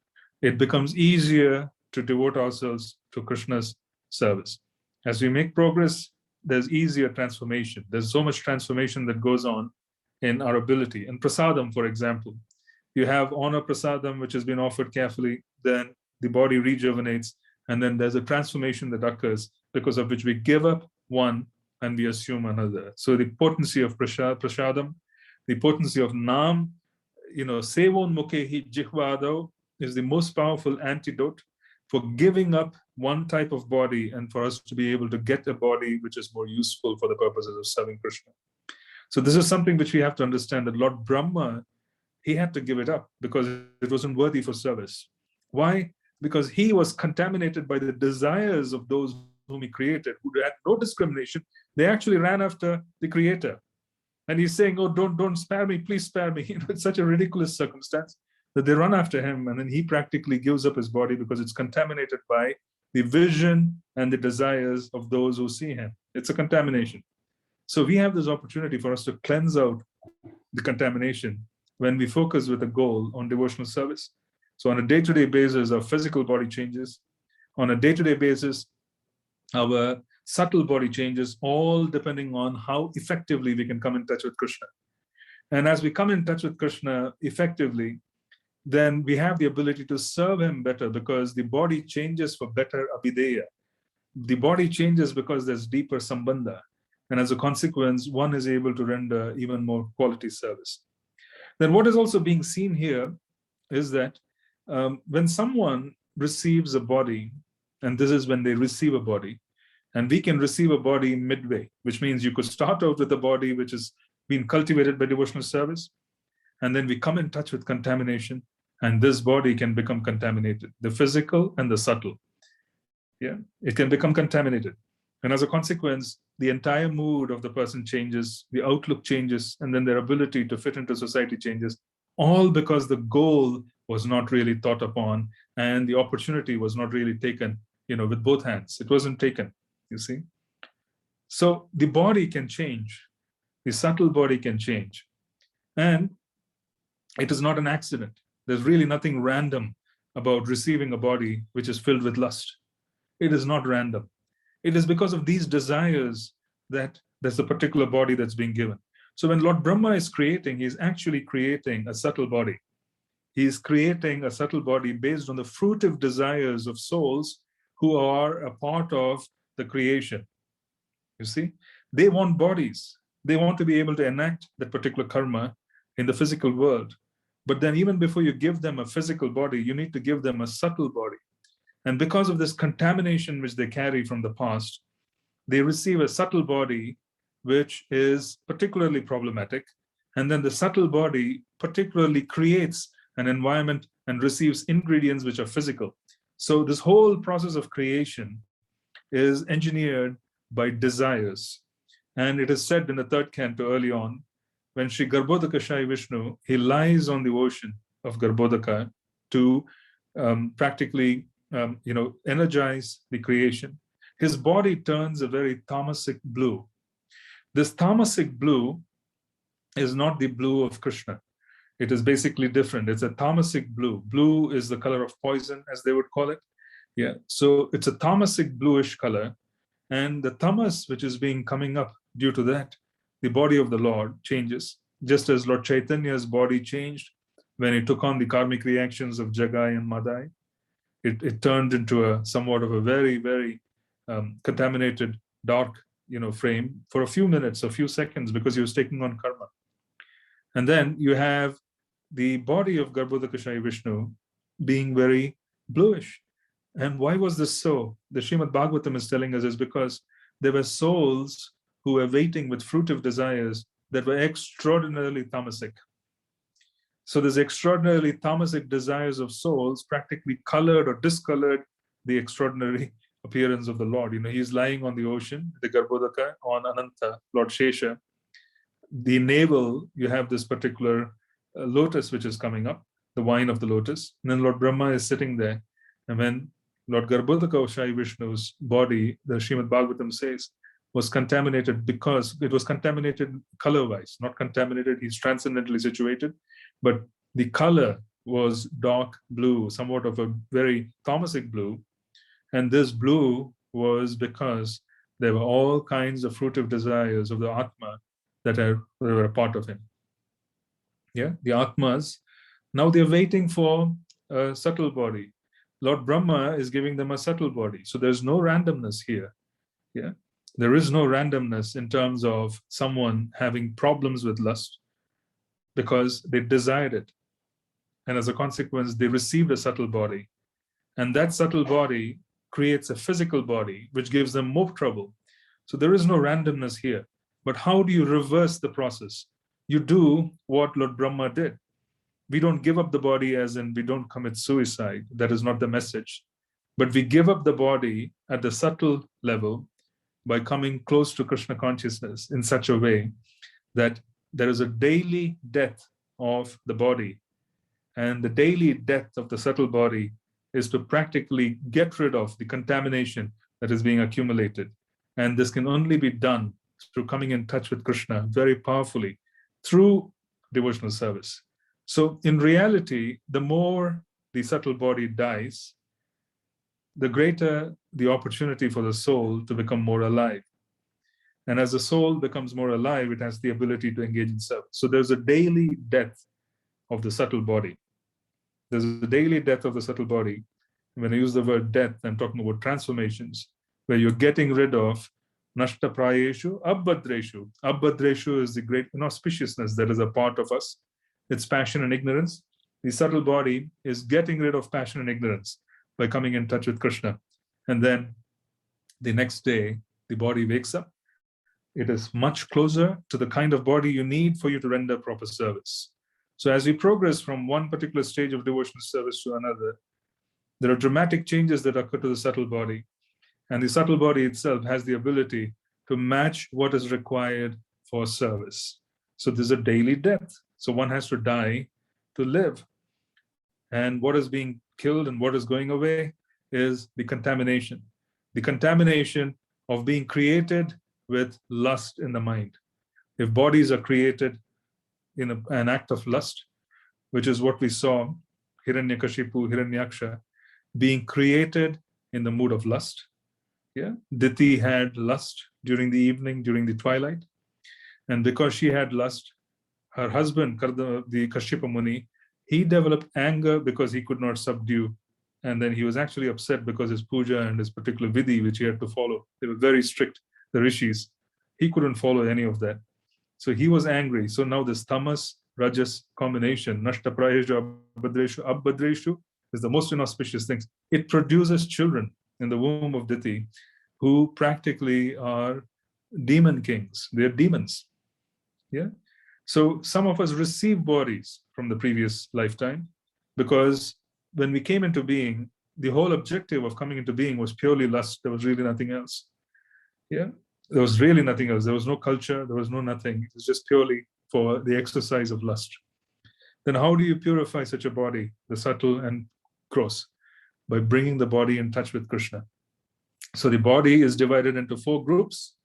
[SPEAKER 1] It becomes easier to devote ourselves to Krishna's service. As we make progress, there's easier transformation. There's so much transformation that goes on in our ability. And prasadam, for example, you have honor prasadam, which has been offered carefully, then the body rejuvenates, and then there's a transformation that occurs because of which we give up one and we assume another. So the potency of prasadam, the potency of nam, sevon mukhehi jihvado is the most powerful antidote for giving up one type of body and for us to be able to get a body which is more useful for the purposes of serving Krishna. So this is something which we have to understand, that Lord Brahma, he had to give it up because it wasn't worthy for service. Why? Because he was contaminated by the desires of those whom he created, who had no discrimination. They actually ran after the creator. And he's saying, oh, don't spare me, please spare me. It's such a ridiculous circumstance that they run after him, and then he practically gives up his body because it's contaminated by the vision and the desires of those who see him. It's a contamination. So we have this opportunity for us to cleanse out the contamination when we focus with a goal on devotional service. So on a day-to-day basis, our physical body changes. On a day-to-day basis, our subtle body changes, all depending on how effectively we can come in touch with Krishna. And as we come in touch with Krishna effectively, then we have the ability to serve him better because the body changes for better abhideya. The body changes because there's deeper sambandha. And as a consequence, one is able to render even more quality service. Then what is also being seen here is that when someone receives a body, and this is when they receive a body, and we can receive a body midway, which means you could start out with a body which is being cultivated by devotional service, and then we come in touch with contamination, and this body can become contaminated, the physical and the subtle. Yeah, it can become contaminated. And as a consequence, the entire mood of the person changes, the outlook changes, and then their ability to fit into society changes, all because the goal was not really thought upon and the opportunity was not really taken, with both hands. It wasn't taken, you see. So the body can change, the subtle body can change. And it is not an accident. There's really nothing random about receiving a body which is filled with lust. It is not random. It is because of these desires that there's a particular body that's being given. So when Lord Brahma is creating, he's actually creating a subtle body. He's creating a subtle body based on the fruitive desires of souls who are a part of the creation. You see, they want bodies. They want to be able to enact that particular karma in the physical world. But then even before you give them a physical body, you need to give them a subtle body. And because of this contamination which they carry from the past, they receive a subtle body which is particularly problematic. And then the subtle body particularly creates an environment and receives ingredients which are physical. So this whole process of creation is engineered by desires. And it is said in the third canto early on, when Sri Garbhodaka Shai Vishnu, he lies on the ocean of Garbhodaka to practically energize the creation. His body turns a very tamasic blue. This tamasic blue is not the blue of Krishna. It is basically different. It's a tamasic blue. Blue is the color of poison, as they would call it. Yeah. So it's a tamasic bluish color. And the tamas, which is being coming up due to that, the body of the Lord changes, just as Lord Chaitanya's body changed when he took on the karmic reactions of Jagai and Madai. It turned into a somewhat of a very, very contaminated, dark, frame for a few minutes, a few seconds, because he was taking on karma. And then you have the body of Garbhodaka Shai Vishnu being very bluish. And why was this so? The Srimad Bhagavatam is telling us is because there were souls who were waiting with fruitive desires that were extraordinarily tamasic. So these extraordinarily tamasic desires of souls practically colored or discolored the extraordinary appearance of the Lord. He's lying on the ocean, the Garbhodaka, on Ananta, Lord Shesha. The navel, you have this particular lotus which is coming up, the wine of the lotus. And then Lord Brahma is sitting there. And when Lord Garbhodaka Shai Vishnu's body, the Srimad Bhagavatam says, was contaminated because it was contaminated color-wise, not contaminated, he's transcendently situated, but the color was dark blue, somewhat of a very tamasic blue. And this blue was because there were all kinds of fruitive desires of the Atma that were a part of him. Yeah, the Atmas, now they're waiting for a subtle body. Lord Brahma is giving them a subtle body. So there's no randomness here. Yeah, there is no randomness in terms of someone having problems with lust because they desired it. And as a consequence, they received a subtle body. And that subtle body creates a physical body, which gives them more trouble. So there is no randomness here. But how do you reverse the process? You do what Lord Brahma did. We don't give up the body as in we don't commit suicide. That is not the message. But we give up the body at the subtle level by coming close to Krishna consciousness in such a way that there is a daily death of the body. And the daily death of the subtle body is to practically get rid of the contamination that is being accumulated. And this can only be done through coming in touch with Krishna very powerfully through devotional service. So in reality, the more the subtle body dies, the greater the opportunity for the soul to become more alive. And as the soul becomes more alive, it has the ability to engage in service. So there's a daily death of the subtle body. There's a daily death of the subtle body. When I use the word death, I'm talking about transformations, where you're getting rid of Nashta Prayeshu, Abhadreshu. Abhadreshu is the great inauspiciousness that is a part of us. It's passion and ignorance. The subtle body is getting rid of passion and ignorance by coming in touch with Krishna. And then the next day, the body wakes up. It is much closer to the kind of body you need for you to render proper service. So as we progress from one particular stage of devotional service to another, there are dramatic changes that occur to the subtle body. And the subtle body itself has the ability to match what is required for service. So there's a daily death. So one has to die to live. And what is being killed and what is going away is the contamination. The contamination of being created with lust in the mind. If bodies are created in an act of lust, which is what we saw, Hiranyakashipu, Hiranyaksha, being created in the mood of lust. Yeah, Deity had lust during the evening, during the twilight. And because she had lust, her husband, the Kashyapa Muni, he developed anger because he could not subdue. And then he was actually upset because his puja and his particular vidhi, which he had to follow, they were very strict, the rishis. He couldn't follow any of that. So he was angry. So now this tamas, rajas combination, nashta prayeshu, abhadreshu, is the most inauspicious things. It produces children in the womb of Deity who practically are demon kings. They're demons. Yeah. So some of us receive bodies from the previous lifetime because when we came into being, the whole objective of coming into being was purely lust. There was really nothing else. Yeah. There was really nothing else. There was no culture. There was no nothing. It was just purely for the exercise of lust. Then how do you purify such a body, the subtle and gross? By bringing the body in touch with Krishna. So the body is divided into 4 groups.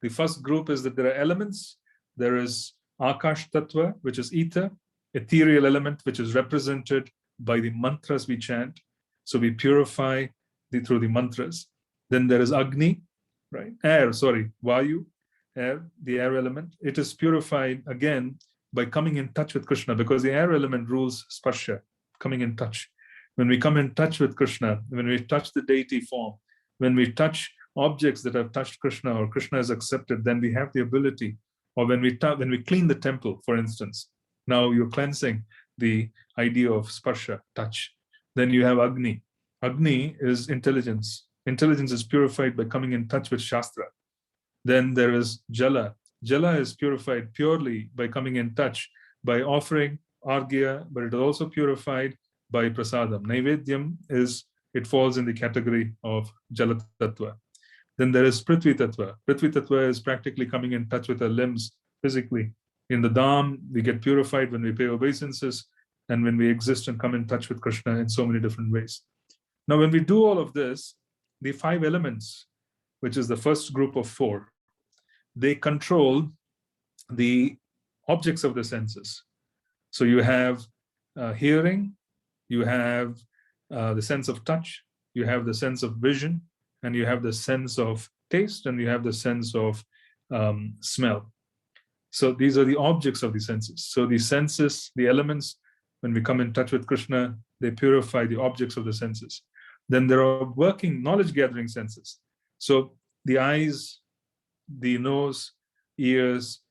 [SPEAKER 1] The first group is that there are elements. There is Akash Tattva, which is ether, ethereal element, which is represented by the mantras we chant. So we purify through the mantras. Then there is Agni, right? Vayu, air, the air element. It is purified again by coming in touch with Krishna, because the air element rules sparsha, coming in touch. When we come in touch with Krishna, when we touch the deity form, when we touch objects that have touched Krishna or Krishna is accepted, then we have the ability. Or when we clean the temple, for instance, now you're cleansing the idea of sparsha, touch. Then you have Agni. Agni is intelligence. Intelligence is purified by coming in touch with Shastra. Then there is Jala. Jala is purified purely by coming in touch, by offering Argya, but it is also purified by Prasadam. Naivedyam it falls in the category of Jala Tattva. Then there is Prithvi Tattva. Prithvi Tattva is practically coming in touch with our limbs physically. In the Dham, we get purified when we pay obeisances and when we exist and come in touch with Krishna in so many different ways. Now, when we do all of this, the 5 elements, which is the first group of 4, they control the objects of the senses. So you have hearing, you have the sense of touch, you have the sense of vision, and you have the sense of taste, and you have the sense of smell. So these are the objects of the senses. So the senses, the elements, when we come in touch with Krishna, they purify the objects of the senses. Then there are working knowledge-gathering senses. So the eyes, the nose, ears,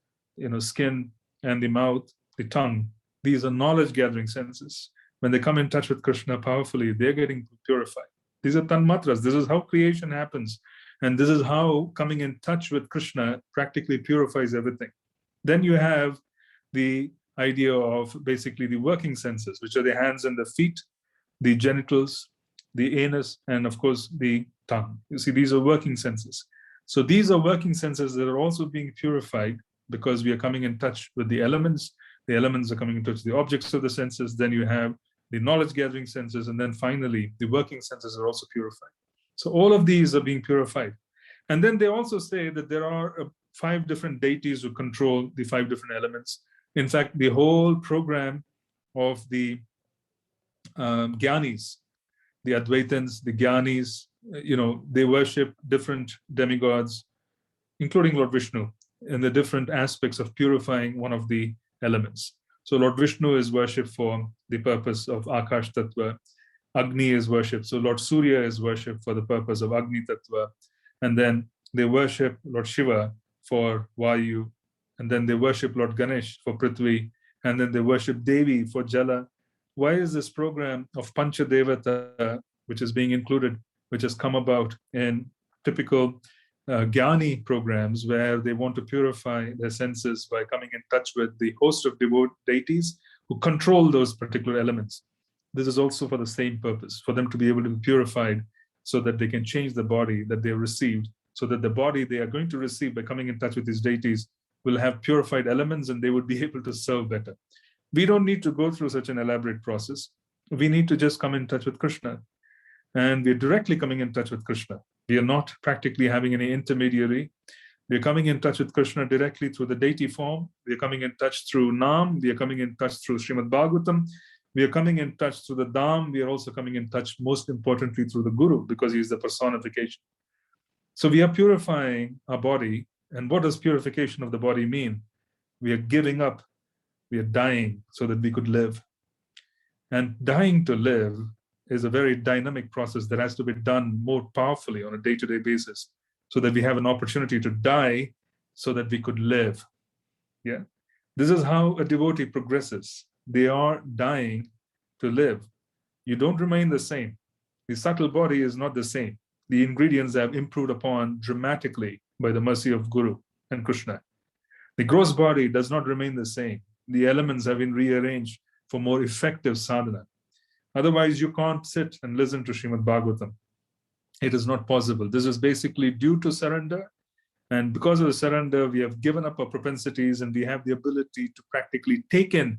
[SPEAKER 1] skin, and the mouth, the tongue, these are knowledge-gathering senses. When they come in touch with Krishna powerfully, they're getting purified. These are tanmatras. This is how creation happens. And this is how coming in touch with Krishna practically purifies everything. Then you have the idea of basically the working senses, which are the hands and the feet, the genitals, the anus, and of course the tongue. You see, these are working senses. So these are working senses that are also being purified because we are coming in touch with the elements. The elements are coming in touch with the objects of the senses. Then you have the knowledge-gathering senses, and then finally, the working senses are also purified. So all of these are being purified. And then they also say that there are 5 different deities who control the 5 different elements. In fact, the whole program of the Gyanis, the Advaitins, the Gyanis, they worship different demigods, including Lord Vishnu, in the different aspects of purifying one of the elements. So Lord Vishnu is worshipped for the purpose of Akash Tattva. Agni is worshipped. So Lord Surya is worshipped for the purpose of Agni Tattva. And then They worship Lord Shiva for Vayu, and then they worship Lord Ganesh for Prithvi, and then they worship Devi for Jala. Why is this program of Pancha Devata, which is being included, which has come about in typical Jnani programs where they want to purify their senses by coming in touch with the host of deities who control those particular elements? This is also for the same purpose, for them to be able to be purified so that they can change the body that they have received, so that the body they are going to receive by coming in touch with these deities will have purified elements and they would be able to serve better. We don't need to go through such an elaborate process. We need to just come in touch with Krishna. And we're directly coming in touch with Krishna. We are not practically having any intermediary. We're coming in touch with Krishna directly through the deity form. We're coming in touch through Nam. We are coming in touch through Srimad Bhagavatam. We are coming in touch through the Dham. We are also coming in touch, most importantly, through the Guru, because he is the personification. So we are purifying our body. And what does purification of the body mean? We are giving up. We are dying so that we could live. And dying to live is a very dynamic process that has to be done more powerfully on a day-to-day basis, so that we have an opportunity to die so that we could live. Yeah, this is how a devotee progresses. They are dying to live. You don't remain the same. The subtle body is not the same. The ingredients have improved upon dramatically by the mercy of Guru and Krishna. The gross body does not remain the same. The elements have been rearranged for more effective sadhana. Otherwise, you can't sit and listen to Srimad Bhagavatam. It is not possible. This is basically due to surrender. And because of the surrender, we have given up our propensities and we have the ability to practically take in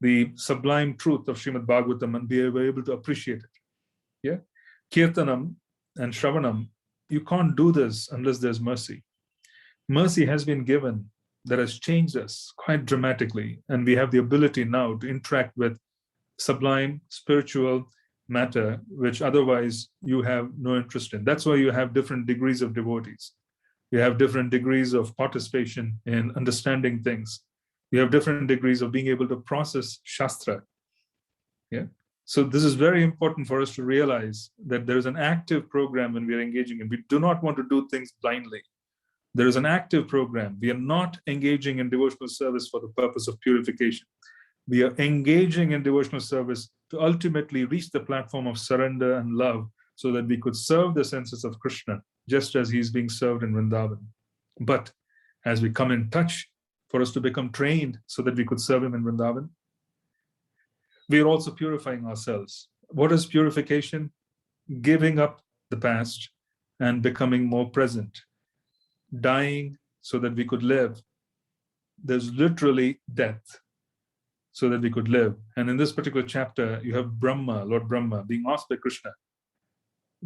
[SPEAKER 1] the sublime truth of Srimad Bhagavatam and be able to appreciate it. Yeah, Kirtanam and Shravanam, you can't do this unless there's mercy. Mercy has been given that has changed us quite dramatically. And we have the ability now to interact with sublime spiritual matter, which otherwise you have no interest in. That's why you have different degrees of devotees. You have different degrees of participation in understanding things. You have different degrees of being able to process Shastra. Yeah. So this is very important for us to realize that there is an active program when we are engaging in. We do not want to do things blindly. There is an active program. We are not engaging in devotional service for the purpose of purification. We are engaging in devotional service to ultimately reach the platform of surrender and love so that we could serve the senses of Krishna just as he's being served in Vrindavan. But as we come in touch, for us to become trained so that we could serve him in Vrindavan, we are also purifying ourselves. What is purification? Giving up the past and becoming more present. Dying so that we could live. There's literally death so that we could live. And in this particular chapter, you have Brahma, Lord Brahma, being asked by Krishna,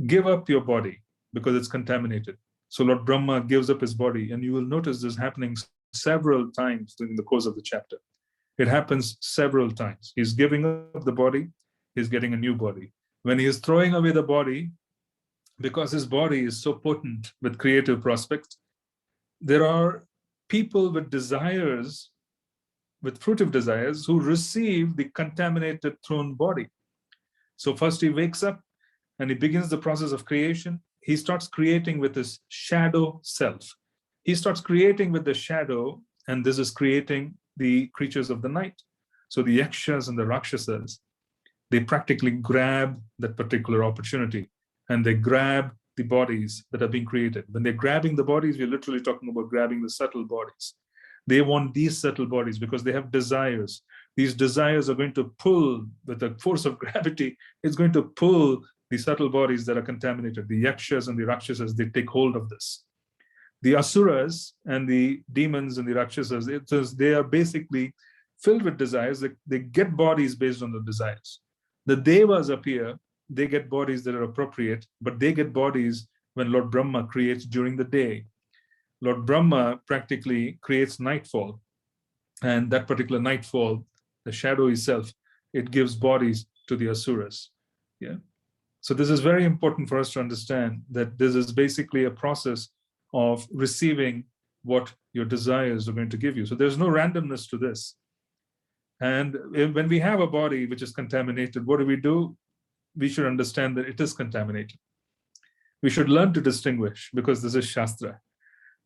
[SPEAKER 1] give up your body because it's contaminated. So Lord Brahma gives up his body, and you will notice this happening several times during the course of the chapter. It happens several times. He's giving up the body, he's getting a new body. When he is throwing away the body, because his body is so potent with creative prospects, there are people with desires, with fruitive desires, who receive the contaminated thrown body. So first he wakes up and he begins the process of creation. He starts creating with his shadow self. He starts creating with the shadow, and this is creating the creatures of the night. So the yakshas and the rakshasas, they practically grab that particular opportunity and they grab the bodies that are being created. When they're grabbing the bodies, we're literally talking about grabbing the subtle bodies. They want these subtle bodies because they have desires. These desires are going to pull, with the force of gravity, it's going to pull the subtle bodies that are contaminated. The yakshas and the rakshasas, they take hold of this. The asuras and the demons and the rakshasas, they are basically filled with desires. They get bodies based on the desires. The devas appear, they get bodies that are appropriate, but they get bodies when Lord Brahma creates during the day. Lord Brahma practically creates nightfall, and that particular nightfall, the shadow itself, it gives bodies to the asuras. Yeah. So this is very important for us to understand that this is basically a process of receiving what your desires are going to give you. So there's no randomness to this. And when we have a body which is contaminated, what do? We should understand that it is contaminated. We should learn to distinguish, because this is Shastra.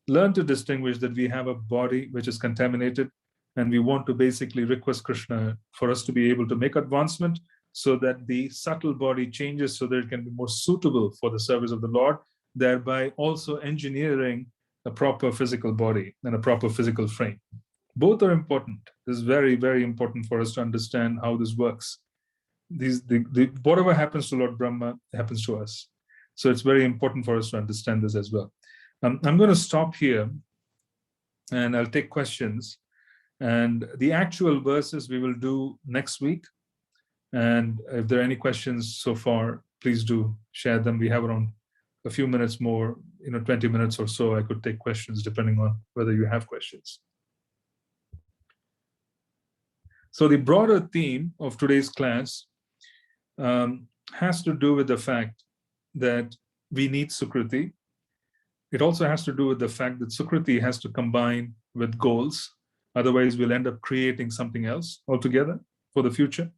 [SPEAKER 1] Learn to distinguish that we have a body which is contaminated, and we want to basically request Krishna for us to be able to make advancement so that the subtle body changes so that it can be more suitable for the service of the Lord, thereby also engineering a proper physical body and a proper physical frame. Both are important. This is very, very important for us to understand how this works. Whatever happens to Lord Brahma happens to us. So it's very important for us to understand this as well. I'm going to stop here and I'll take questions. And the actual verses we will do next week. And if there are any questions so far, please do share them. We have around a few minutes more, 20 minutes or so. I could take questions depending on whether you have questions. So the broader theme of today's class has to do with the fact that we need Sukhrati. It also has to do with the fact that Sukhrati has to combine with goals. Otherwise, we'll end up creating something else altogether for the future.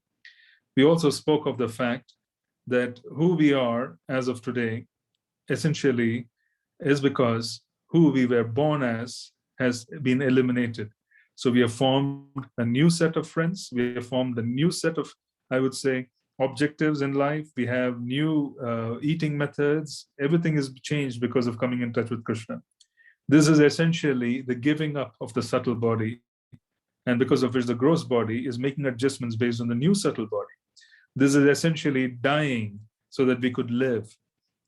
[SPEAKER 1] We also spoke of the fact that who we are as of today essentially is because who we were born as has been eliminated. So we have formed a new set of friends. We have formed a new set of, I would say, objectives in life. We have new eating methods. Everything is changed because of coming in touch with Krishna. This is essentially the giving up of the subtle body, and because of which the gross body is making adjustments based on the new subtle body. This is essentially dying so that we could live.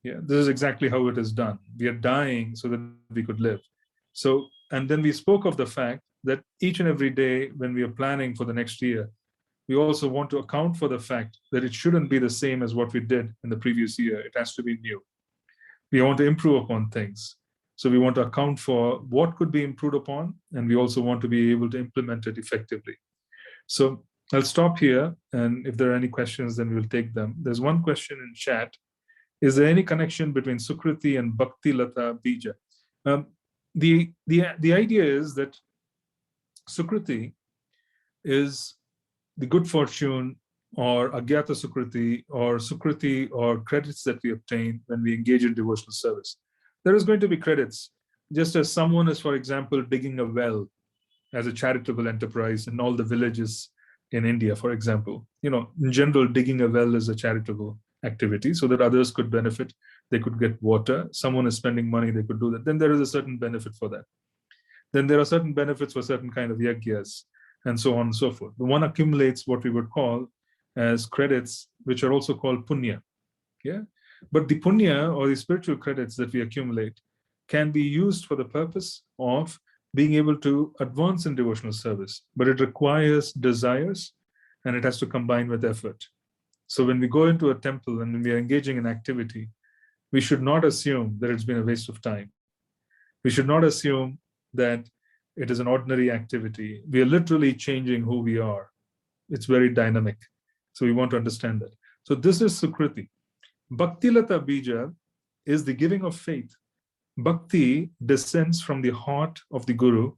[SPEAKER 1] Yeah, this is exactly how it is done. We are dying so that we could live. So, and then we spoke of the fact that each and every day when we are planning for the next year, we also want to account for the fact that it shouldn't be the same as what we did in the previous year. It has to be new. We want to improve upon things. So we want to account for what could be improved upon, and we also want to be able to implement it effectively. So I'll stop here, and if there are any questions, then we'll take them. There's one question in chat. Is there any connection between Sukhrati and Bhakti Lata Bija? The idea is that Sukhrati is the good fortune or Agyata Sukhrati or credits that we obtain when we engage in devotional service. There is going to be credits, just as someone is, for example, digging a well as a charitable enterprise in all the villages in India, for example. In general, digging a well is a charitable activity so that others could benefit. They could get water. Someone is spending money, they could do that. Then there is a certain benefit for that. Then there are certain benefits for certain kind of yagyas, and so on and so forth. The one accumulates what we would call as credits, which are also called punya. Yeah, but the punya or the spiritual credits that we accumulate can be used for the purpose of being able to advance in devotional service, but it requires desires and it has to combine with effort. So when we go into a temple and when we are engaging in activity, we should not assume that it's been a waste of time. We should not assume that it is an ordinary activity. We are literally changing who we are. It's very dynamic. So we want to understand that. So this is Sukhrati. Bhakti Lata Bija is the giving of faith. Bhakti descends from the heart of the Guru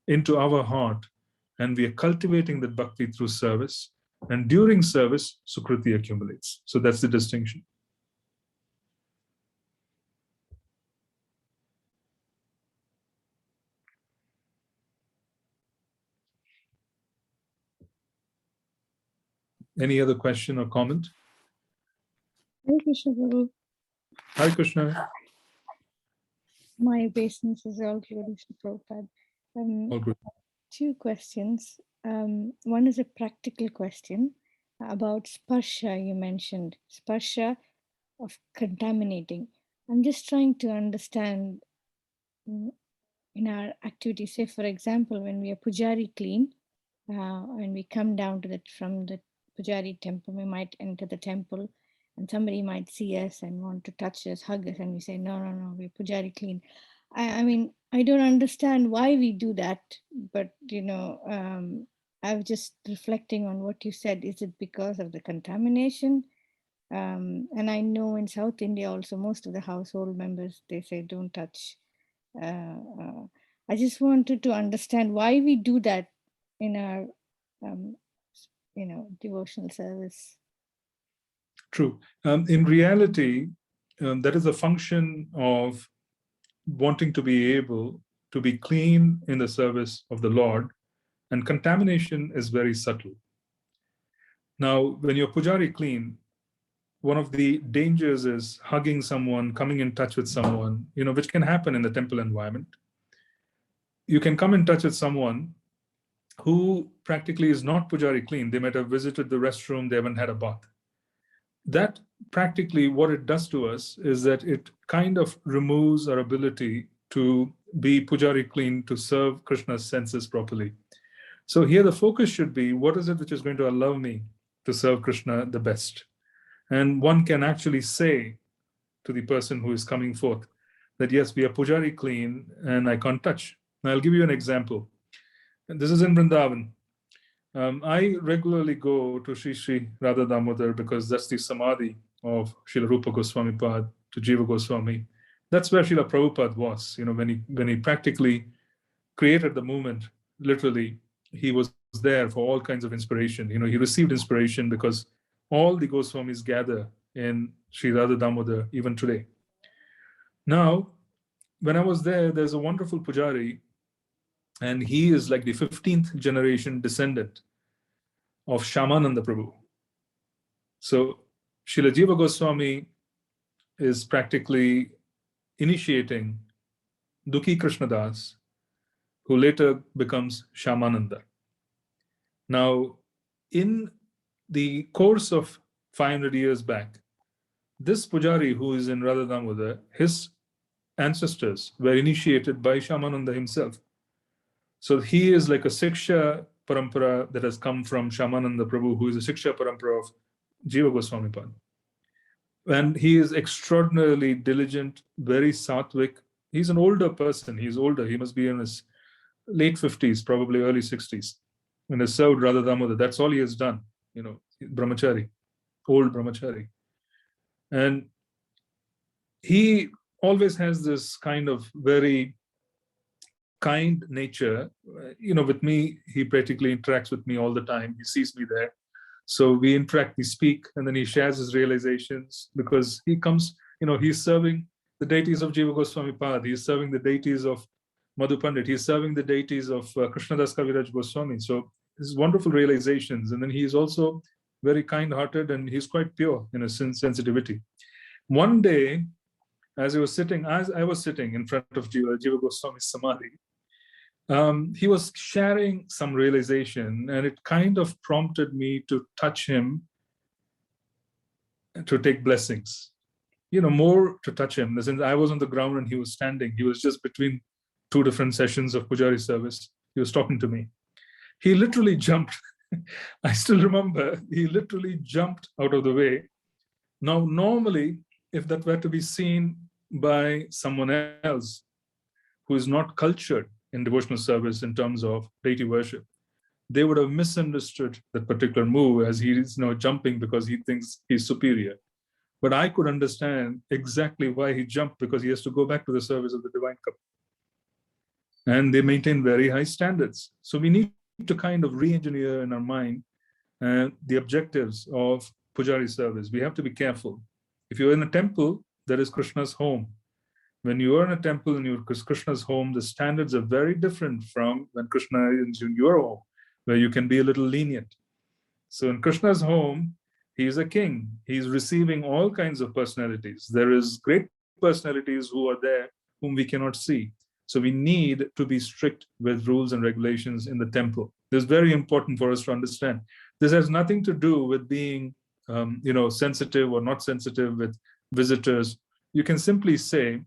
[SPEAKER 1] into our heart, and we are cultivating that Bhakti through service. And during service, Sukhrati accumulates. So that's the distinction. Any other question or comment?
[SPEAKER 2] Hare Krishna Guru.
[SPEAKER 1] Hare Krishna.
[SPEAKER 2] My obeisance is all glory to Prabhupada.
[SPEAKER 1] All good.
[SPEAKER 2] Two questions. One is a practical question about sparsha. You mentioned sparsha of contaminating. I'm just trying to understand in our activity. Say, for example, when we are Pujari clean, when we come down to from the Pujari temple, we might enter the temple and somebody might see us and want to touch us, hug us, and we say, no, we're Pujari clean. I mean, I don't understand why we do that, but, I was just reflecting on what you said. Is it because of the contamination? And I know in South India also, most of the household members, they say, don't touch. I just wanted to understand why we do that in our, devotional service.
[SPEAKER 1] True. In reality, that is a function of wanting to be able to be clean in the service of the Lord, and contamination is very subtle. Now, when you're Pujari clean, one of the dangers is hugging someone, coming in touch with someone, which can happen in the temple environment. You can come in touch with someone who practically is not Pujari clean. They might have visited the restroom, they haven't had a bath. That practically what it does to us is that it kind of removes our ability to be Pujari clean, to serve Krishna's senses properly. So here the focus should be, what is it which is going to allow me to serve Krishna the best? And one can actually say to the person who is coming forth that, yes, we are Pujari clean and I can't touch. Now, I'll give you an example. And this is in Vrindavan. I regularly go to Sri Sri Radha Damodar because that's the samadhi of Srila Rupa Goswami Pad to Jiva Goswami. That's where Srila Prabhupada was. When he practically created the movement, literally, he was there for all kinds of inspiration. He received inspiration because all the Goswamis gather in Sri Radha Damodar even today. Now, when I was there, there's a wonderful Pujari, and he is like the 15th generation descendant of Shyamananda Prabhu. So Srila Jiva Goswami is practically initiating Dukhi Krishnadas, who later becomes Shyamananda. Now, in the course of 500 years back, this Pujari who is in Radha Damodar, his ancestors were initiated by Shyamananda himself. So he is like a Siksha Parampara that has come from Shyamananda Prabhu, who is a Siksha Parampara of Jiva Goswami Pad. And he is extraordinarily diligent, very sattvic. He's an older person. He's older. He must be in his late 50s, probably early 60s. And has served Radha Damodar. That's all he has done, brahmachari, old brahmachari. And he always has this kind of very kind nature. With me, he practically interacts with me all the time. He sees me there. So we interact, we speak, and then he shares his realizations because he comes, he's serving the deities of Jiva Goswami Pad. He's serving the deities of Madhu Pandit. He's serving the deities of Krishnadas Kaviraj Goswami. So his wonderful realizations. And then he's also very kind-hearted and he's quite pure in his sensitivity. One day, as I was sitting in front of Jiva Goswami's Samadhi, he was sharing some realization, and it kind of prompted me to touch him to take blessings. More to touch him. Since I was on the ground and he was standing, he was just between two different sessions of Pujari service. He was talking to me. He literally jumped. I still remember, he literally jumped out of the way. Now, normally, if that were to be seen by someone else who is not cultured in devotional service in terms of deity worship, they would have misunderstood that particular move as he is now jumping because he thinks he's superior. But I could understand exactly why he jumped, because he has to go back to the service of the divine couple. And they maintain very high standards. So we need to kind of re-engineer in our mind the objectives of Pujari service. We have to be careful. If you're in a temple, that is Krishna's home. When you are in a temple and you're Krishna's home, the standards are very different from when Krishna is in your home, where you can be a little lenient. So in Krishna's home, he is a king. He's receiving all kinds of personalities. There is great personalities who are there whom we cannot see. So we need to be strict with rules and regulations in the temple. This is very important for us to understand. This has nothing to do with being, sensitive or not sensitive with visitors. You can simply say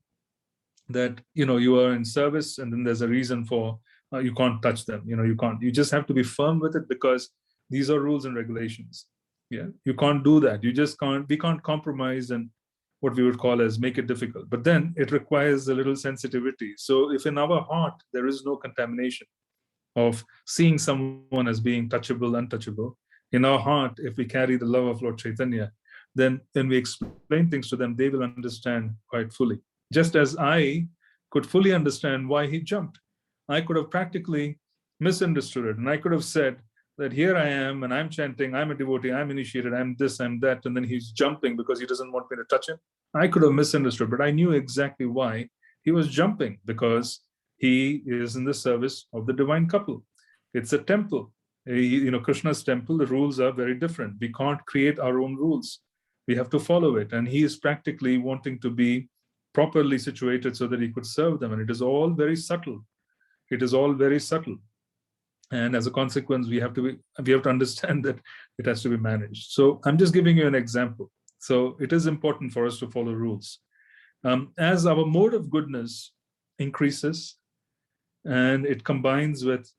[SPEAKER 1] that, you are in service, and then there's a reason for you can't touch them. You can't. You just have to be firm with it because these are rules and regulations. Yeah, you can't do that. You just can't. We can't compromise and what we would call as make it difficult. But then it requires a little sensitivity. So if in our heart there is no contamination of seeing someone as being touchable, untouchable, in our heart, if we carry the love of Lord Chaitanya, then we explain things to them, they will understand quite fully. Just as I could fully understand why he jumped. I could have practically misunderstood it. And I could have said that here I am and I'm chanting, I'm a devotee, I'm initiated, I'm this, I'm that, and then he's jumping because he doesn't want me to touch him. I could have misunderstood, but I knew exactly why he was jumping, because he is in the service of the divine couple. It's a temple. Krishna's temple, the rules are very different. We can't create our own rules. We have to follow it. And he is practically wanting to be properly situated so that he could serve them. And it is all very subtle. It is all very subtle. And as a consequence, we have to understand that it has to be managed. So I'm just giving you an example. So it is important for us to follow rules. As our mode of goodness increases and it combines with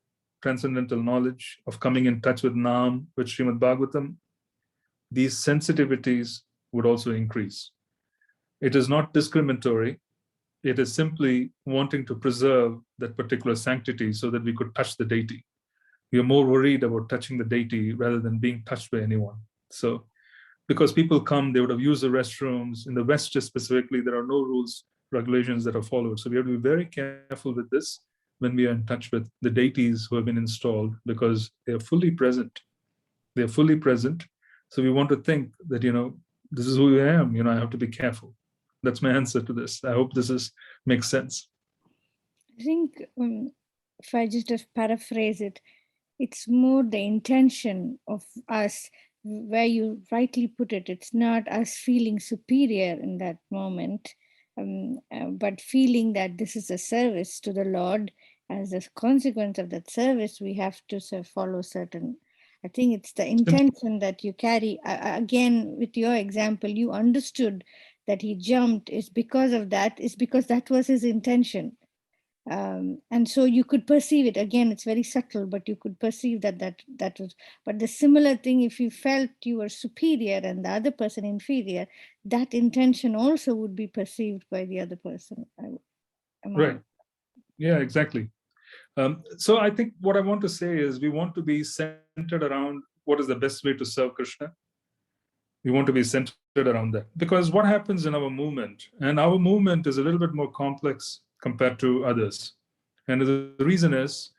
[SPEAKER 1] transcendental knowledge of coming in touch with Nam, with Srimad Bhagavatam, these sensitivities would also increase. It is not discriminatory. It is simply wanting to preserve that particular sanctity so that we could touch the deity. We are more worried about touching the deity rather than being touched by anyone. So, because people come, they would have used the restrooms. In the West specifically, there are no rules, regulations that are followed. So we have to be very careful with this when we are in touch with the deities who have been installed, because they are fully present. They are fully present. So we want to think that, this is who I am. I have to be careful. That's my answer to this. I hope this makes sense.
[SPEAKER 2] I think if I just paraphrase it, it's more the intention of us, where you rightly put it. It's not us feeling superior in that moment, but feeling that this is a service to the Lord. As a consequence of that service, we have to follow certain. I think it's the intention that you carry. Again, with your example, you understood that he jumped is because of that, is because that was his intention. And so you could perceive it. Again, it's very subtle, but you could perceive that was. But the similar thing, if you felt you were superior and the other person inferior, that intention also would be perceived by the other person.
[SPEAKER 1] Right. Yeah, exactly. So I think what I want to say is we want to be centered around what is the best way to serve Krishna. We want to be centered around that, because what happens in our movement, and our movement is a little bit more complex compared to others. And the reason is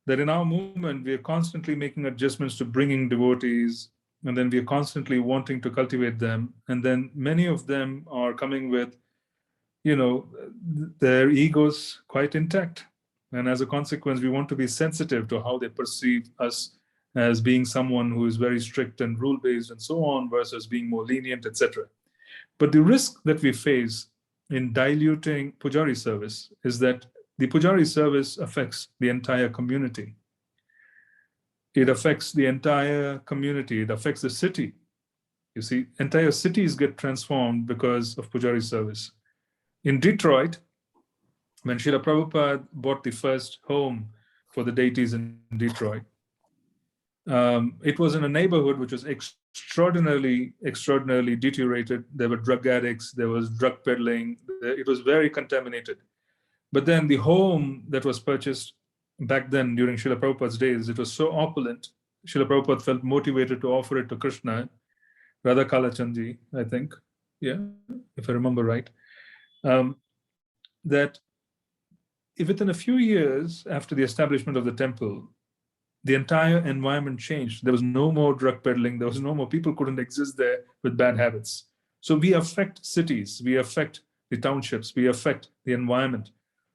[SPEAKER 1] that in our movement, we are constantly making adjustments to bringing devotees, and then we are constantly wanting to cultivate them. And then many of them are coming with, their egos quite intact. And as a consequence, we want to be sensitive to how they perceive us as being someone who is very strict and rule-based and so on, versus being more lenient, etc. But the risk that we face in diluting Pujari service is that the Pujari service affects the entire community. It affects the entire community. It affects the city. You see, entire cities get transformed because of Pujari service. In Detroit, when Srila Prabhupada bought the first home for the deities in Detroit, it was in a neighborhood which was extraordinarily deteriorated. There were drug addicts, there was drug peddling, it was very contaminated. But then the home that was purchased back then during Srila Prabhupada's days, it was so opulent, Srila Prabhupada felt motivated to offer it to Krishna, Radha Kalachandji, I think, yeah, if I remember right, that if within a few years after the establishment of the temple, the entire environment changed. There was no more drug peddling. There was no more, people couldn't exist there with bad habits. So we affect cities, we affect the townships, we affect the environment.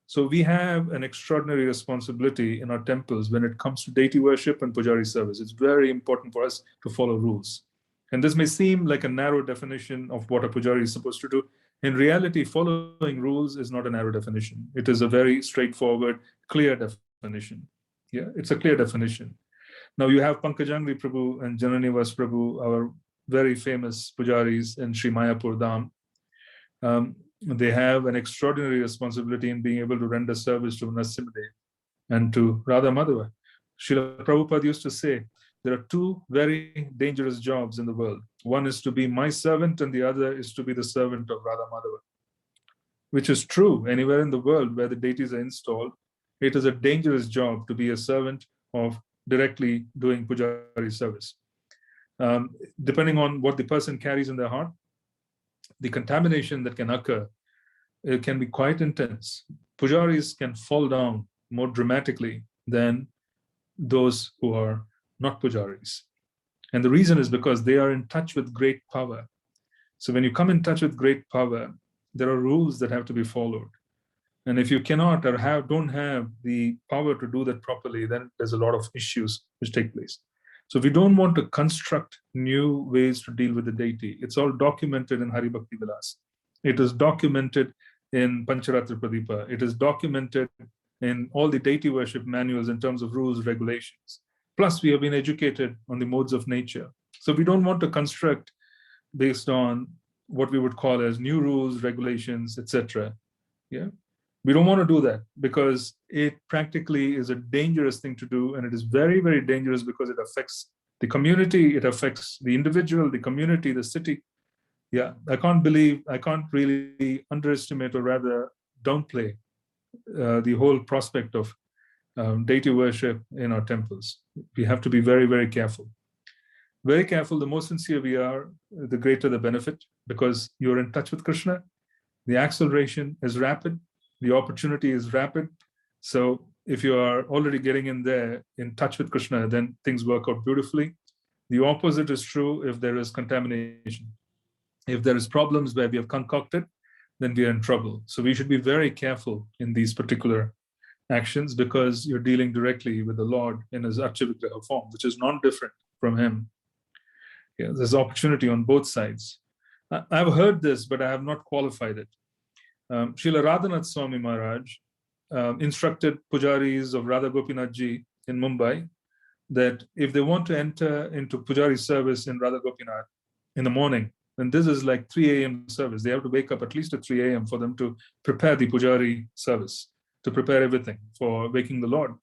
[SPEAKER 1] So we have an extraordinary responsibility in our temples when it comes to deity worship and Pujari service. It's very important for us to follow rules. And this may seem like a narrow definition of what a Pujari is supposed to do. In reality, following rules is not a narrow definition. It is a very straightforward, clear definition. Yeah, it's a clear definition. Now you have Pankajangri Prabhu and Jananivas Prabhu, our very famous Pujaris in Sri Mayapur Dham. They have an extraordinary responsibility in being able to render service to Narasimhadev and to Radha Madhava. Srila Prabhupada used to say, there are two very dangerous jobs in the world. One is to be my servant and the other is to be the servant of Radha Madhava, which is true anywhere in the world where the deities are installed. It is a dangerous job to be a servant of directly doing Pujari service. Depending on what the person carries in their heart, the contamination that can occur, it can be quite intense. Pujaris can fall down more dramatically than those who are not pujaris. And the reason is because they are in touch with great power. So when you come in touch with great power, there are rules that have to be followed. And if you cannot or don't have the power to do that properly, then there's a lot of issues which take place. So we don't want to construct new ways to deal with the deity. It's all documented in Hari Bhakti Vilas. It is documented in Pancharatra Pradipa. It is documented in all the deity worship manuals in terms of rules, regulations. Plus, we have been educated on the modes of nature. So we don't want to construct based on what we would call as new rules, regulations, etc. Yeah, we don't want to do that because it practically is a dangerous thing to do, and it is very, very dangerous because it affects the community, it affects the individual, the community, the city. Yeah, I can't really underestimate or rather downplay the whole prospect of deity worship in our temples. We have to be very, very careful. Very careful. The more sincere we are, the greater the benefit, because you're in touch with Krishna. The acceleration is rapid. The opportunity is rapid. So if you are already getting in there, in touch with Krishna, then things work out beautifully. The opposite is true if there is contamination. If there is problems where we have concocted, then we are in trouble. So we should be very careful in these particular actions because you're dealing directly with the Lord in his Archavigraha form, which is non-different from him. Yeah, there's opportunity on both sides. I've heard this, but I have not qualified it. Srila Radhanath Swami Maharaj instructed pujaris of Radha Gopinath Ji in Mumbai that if they want to enter into pujari service in Radha Gopinath in the morning, then this is like 3 a.m. service. They have to wake up at least at 3 a.m. for them to prepare the pujari service, to prepare everything for waking the Lord.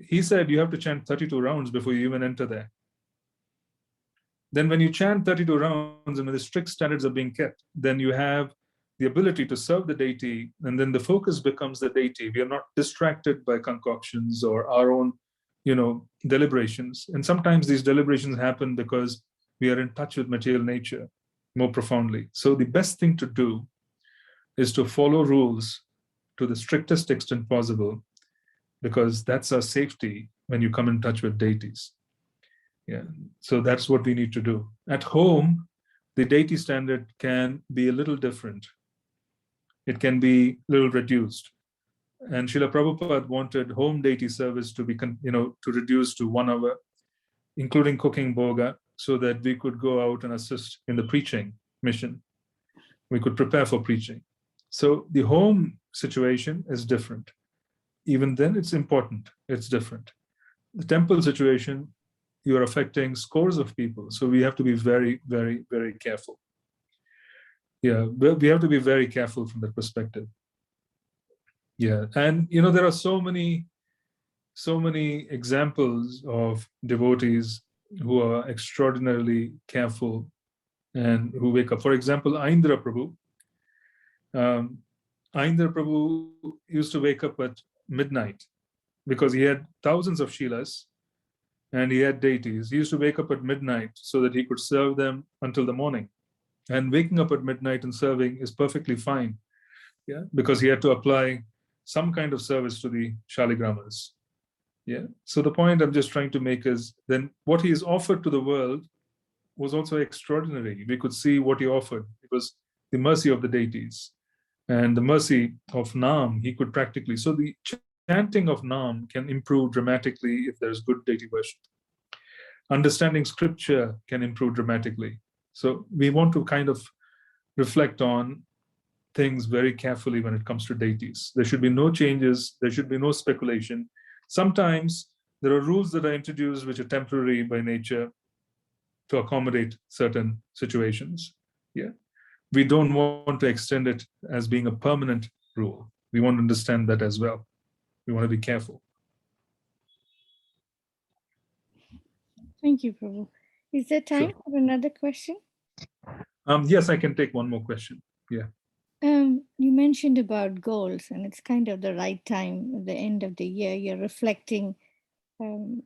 [SPEAKER 1] He said you have to chant 32 rounds before you even enter there. Then when you chant 32 rounds and when the strict standards are being kept, then you have the ability to serve the deity, and then the focus becomes the deity. We are not distracted by concoctions or our own, deliberations. And sometimes these deliberations happen because we are in touch with material nature more profoundly. So the best thing to do is to follow rules to the strictest extent possible, because that's our safety when you come in touch with deities. Yeah, so that's what we need to do. At home, the deity standard can be a little different. It can be a little reduced. And Srila Prabhupada wanted home deity service to be, to reduce to 1 hour, including cooking bhoga, so that we could go out and assist in the preaching mission. We could prepare for preaching. So the home situation is different. Even then, it's important. It's different. The temple situation, you're affecting scores of people. So we have to be very, very, very careful. Yeah, we have to be very careful from that perspective. Yeah, and there are so many examples of devotees who are extraordinarily careful and who wake up. For example, Aindra Prabhu. Aindra Prabhu used to wake up at midnight because he had thousands of Shilas and he had deities. He used to wake up at midnight so that he could serve them until the morning. And waking up at midnight and serving is perfectly fine, yeah, because he had to apply some kind of service to the Shaligramas. Yeah. So the point I'm just trying to make is then what he is offered to the world was also extraordinary. We could see what he offered. It was the mercy of the deities and the mercy of Nam. He could practically, so the chanting of Nam can improve dramatically if there's good deity worship. Understanding scripture can improve dramatically. So we want to kind of reflect on things very carefully when it comes to deities. There should be no changes. There should be no speculation. Sometimes there are rules that are introduced which are temporary by nature to accommodate certain situations. Yeah, we don't want to extend it as being a permanent rule. We want to understand that as well. We want to be careful.
[SPEAKER 2] Thank you, Prabhu. Is there time for another question?
[SPEAKER 1] Yes, I can take one more question. Yeah.
[SPEAKER 2] You mentioned about goals, and it's kind of the right time at the end of the year. You're reflecting on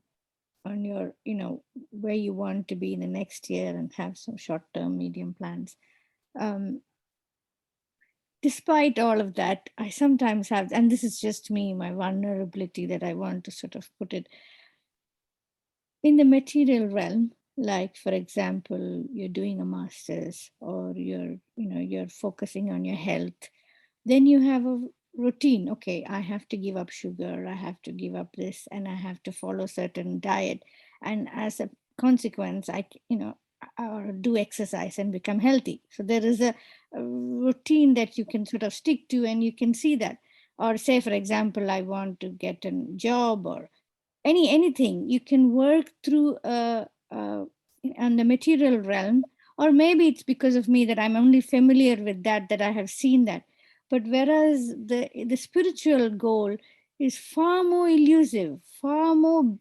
[SPEAKER 2] your, where you want to be in the next year and have some short-term, medium plans. Despite all of that, I sometimes have, and this is just me, my vulnerability that I want to sort of put it. in the material realm, like for example, you're doing a master's or you're focusing on your health, then you have a routine. Okay, I have to give up sugar, I have to give up this, and I have to follow certain diet. And as a consequence, or do exercise and become healthy. So there is a routine that you can sort of stick to, and you can see that. Or say, for example, I want to get a job or anything you can work through on the material realm. Or maybe it's because of me that I'm only familiar with that I have seen that. But whereas the spiritual goal is far more elusive, far more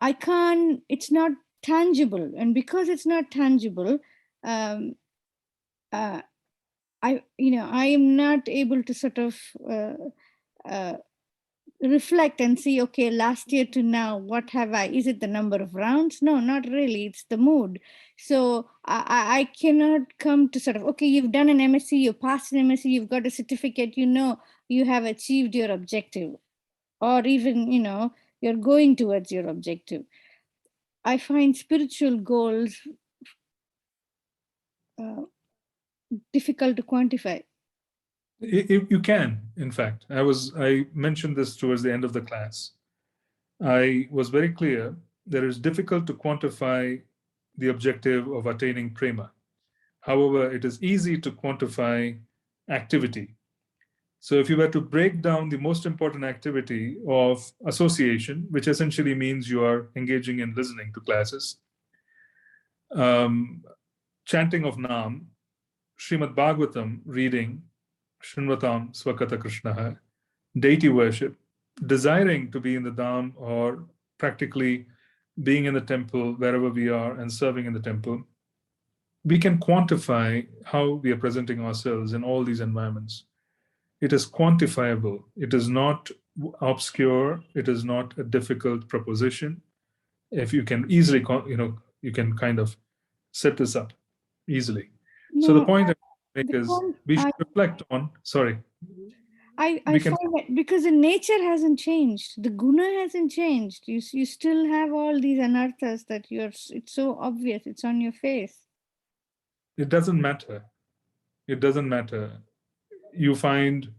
[SPEAKER 2] I can't, it's not tangible. And because it's not tangible, um, uh, I am not able to sort of uh, reflect and see, okay, last year to now, what have I, is it the number of rounds? No, not really, it's the mood. So I cannot come to sort of, okay, you've done an MSc, you passed an MSc, you've got a certificate, you have achieved your objective, or even you're going towards your objective. I find spiritual goals uh, difficult to quantify.
[SPEAKER 1] You can, in fact. I mentioned this towards the end of the class. I was very clear that it is difficult to quantify the objective of attaining prema. However, it is easy to quantify activity. So if you were to break down the most important activity of association, which essentially means you are engaging in listening to classes, chanting of Nam, Srimad Bhagavatam reading, Srinvatam Swakata Krishnaha, deity worship, desiring to be in the Dham or practically being in the temple wherever we are and serving in the temple, we can quantify how we are presenting ourselves in all these environments. It is quantifiable. It is not obscure. It is not a difficult proposition. If you can easily, you can kind of set this up easily. So the
[SPEAKER 2] No,
[SPEAKER 1] point I make
[SPEAKER 2] the
[SPEAKER 1] is
[SPEAKER 2] point
[SPEAKER 1] we should reflect on, sorry,
[SPEAKER 2] I
[SPEAKER 1] we can,
[SPEAKER 2] find that because the nature hasn't changed, the guna hasn't changed. You still have all these anarthas that it's so obvious, it's on your face.
[SPEAKER 1] it doesn't matter. It doesn't matter. You find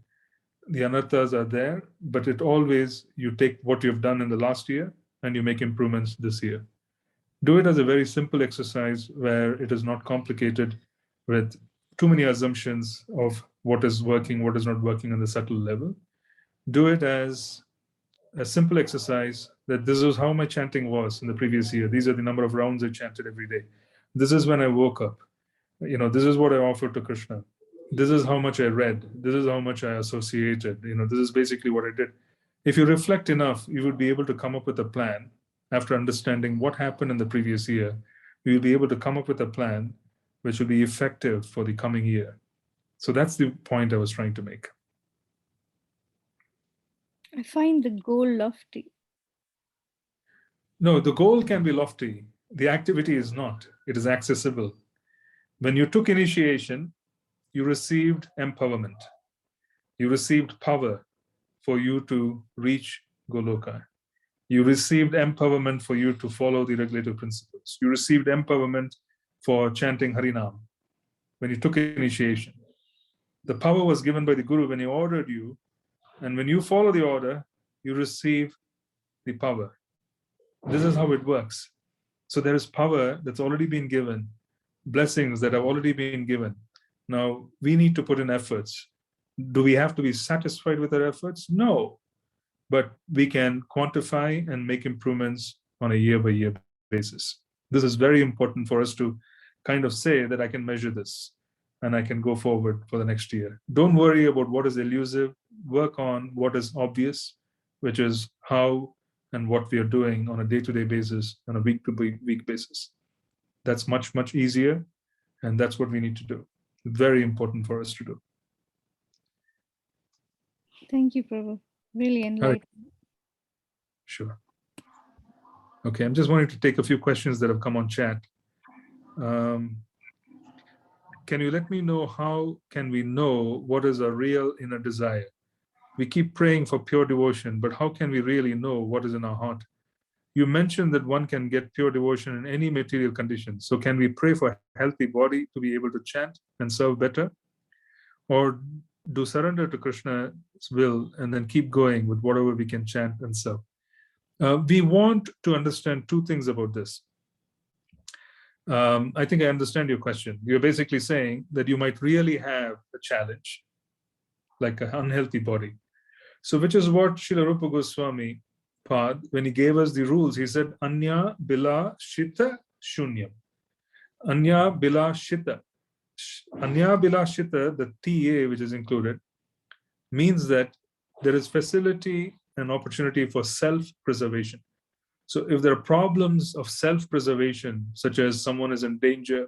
[SPEAKER 1] the anarthas are there, but it always, you take what you've done in the last year and you make improvements this year. Do it as a very simple exercise where it is not complicated with too many assumptions of what is working, what is not working on the subtle level. Do it as a simple exercise that this is how my chanting was in the previous year. These are the number of rounds I chanted every day. This is when I woke up. This is what I offered to Krishna. This is how much I read. This is how much I associated. This is basically what I did. If you reflect enough, you would be able to come up with a plan after understanding what happened in the previous year. You will be able to come up with a plan which will be effective for the coming year. So that's the point I was trying to make.
[SPEAKER 2] I find the goal lofty.
[SPEAKER 1] No, the goal can be lofty. The activity is not. It is accessible. When you took initiation, you received empowerment. You received power for you to reach Goloka. You received empowerment for you to follow the regulative principles. You received empowerment for chanting Harinam when you took initiation. The power was given by the Guru when he ordered you, and when you follow the order, you receive the power. This is how it works. So there is power that's already been given, blessings that have already been given. Now we need to put in efforts. Do we have to be satisfied with our efforts? No, but we can quantify and make improvements on a year-by-year basis. This is very important for us to kind of say that I can measure this and I can go forward for the next year. Don't worry about what is elusive. Work on what is obvious, which is how and what we are doing on a day-to-day basis, on a week-to-week basis. That's much, much easier, and that's what we need to do. Very important for us to do.
[SPEAKER 2] Thank you, Prabhu. Really
[SPEAKER 1] All right.
[SPEAKER 2] enlightening.
[SPEAKER 1] Sure. Okay, I'm just wanting to take a few questions that have come on chat. Can you let me know how can we know what is a real inner desire? We keep praying for pure devotion, but how can we really know what is in our heart? You mentioned that one can get pure devotion in any material condition. So can we pray for a healthy body to be able to chant and serve better? Or do surrender to Krishna's will and then keep going with whatever we can chant and serve? We want to understand two things about this. I think I understand your question. You're basically saying that you might really have a challenge, like an unhealthy body. So, which is what Srila Rupa Goswami Pad, when he gave us the rules, he said, Anya bila shita shunyam. Anya bila shita. Anya bila shita, the TA which is included, means that there is facility and opportunity for self-preservation. So if there are problems of self-preservation, such as someone is in danger,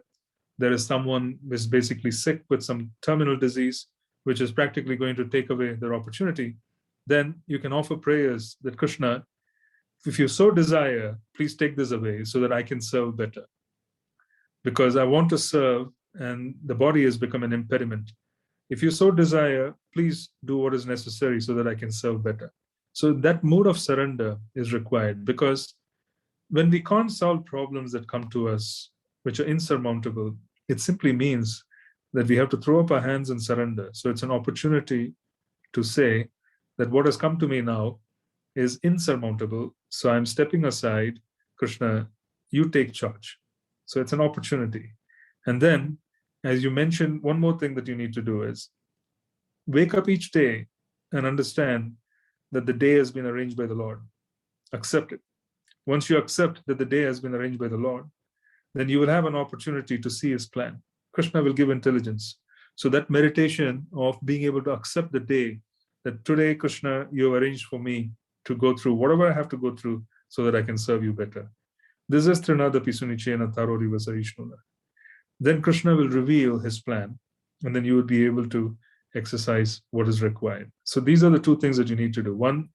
[SPEAKER 1] there is someone who is basically sick with some terminal disease, which is practically going to take away their opportunity, then you can offer prayers that Krishna, if you so desire, please take this away so that I can serve better. Because I want to serve and the body has become an impediment. If you so desire, please do what is necessary so that I can serve better. So that mood of surrender is required, because when we can't solve problems that come to us, which are insurmountable, it simply means that we have to throw up our hands and surrender. So it's an opportunity to say that what has come to me now is insurmountable. So I'm stepping aside. Krishna, you take charge. So it's an opportunity. And then, as you mentioned, one more thing that you need to do is wake up each day and understand that the day has been arranged by the Lord. Accept it. Once you accept that the day has been arranged by the Lord, then you will have an opportunity to see his plan. Krishna will give intelligence. So that meditation of being able to accept the day, that today, Krishna, you have arranged for me to go through whatever I have to go through so that I can serve you better. This is Trinada Pisunichena Tarori Vasarishnuna. Then Krishna will reveal his plan, and then you will be able to exercise what is required. So these are the two things that you need to do. One,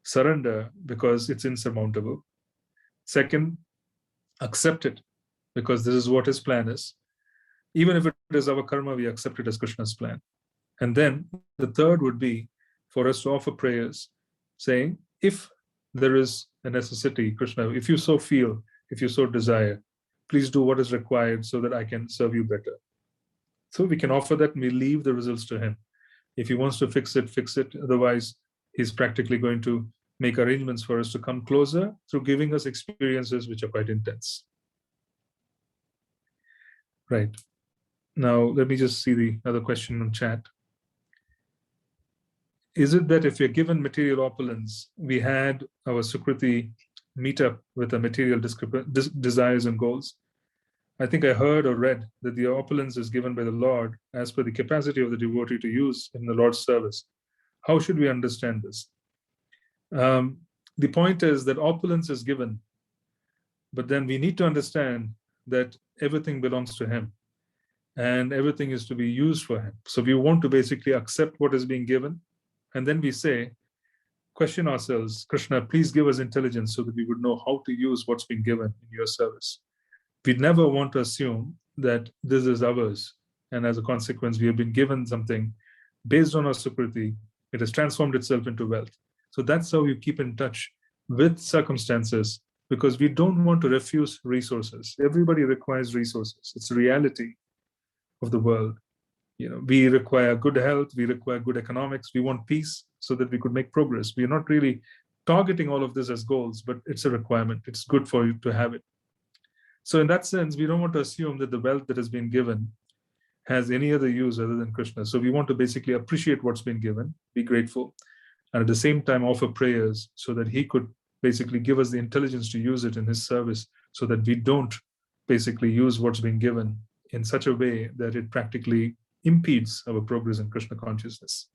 [SPEAKER 1] surrender because it's insurmountable. Second, accept it because this is what his plan is. Even if it is our karma, we accept it as Krishna's plan. And then the third would be for us to offer prayers saying, if there is a necessity, Krishna, if you so feel, if you so desire, please do what is required so that I can serve you better. So we can offer that and we leave the results to him. If he wants to fix it, fix it. Otherwise, he's practically going to make arrangements for us to come closer through giving us experiences which are quite intense. Right. Now, let me just see the other question on chat. Is it that if we're given material opulence, we had our Sukhrati meet up with the material desires and goals? I think I heard or read that the opulence is given by the Lord as per the capacity of the devotee to use in the Lord's service. How should we understand this? The point is that opulence is given, but then we need to understand that everything belongs to him and everything is to be used for him. So we want to basically accept what is being given, and then we say, question ourselves, Krishna, please give us intelligence so that we would know how to use what's been given in your service. We never want to assume that this is ours, and as a consequence, we have been given something based on our Sukhrati. It has transformed itself into wealth. So that's how you keep in touch with circumstances, because we don't want to refuse resources. Everybody requires resources. It's a reality of the world. We require good health, we require good economics, we want peace so that we could make progress. We are not really targeting all of this as goals, but it's a requirement. It's good for you to have it. So in that sense, we don't want to assume that the wealth that has been given has any other use other than Krishna. So we want to basically appreciate what's been given, be grateful, and at the same time offer prayers so that he could basically give us the intelligence to use it in his service, so that we don't basically use what's been given in such a way that it practically impedes our progress in Krishna consciousness.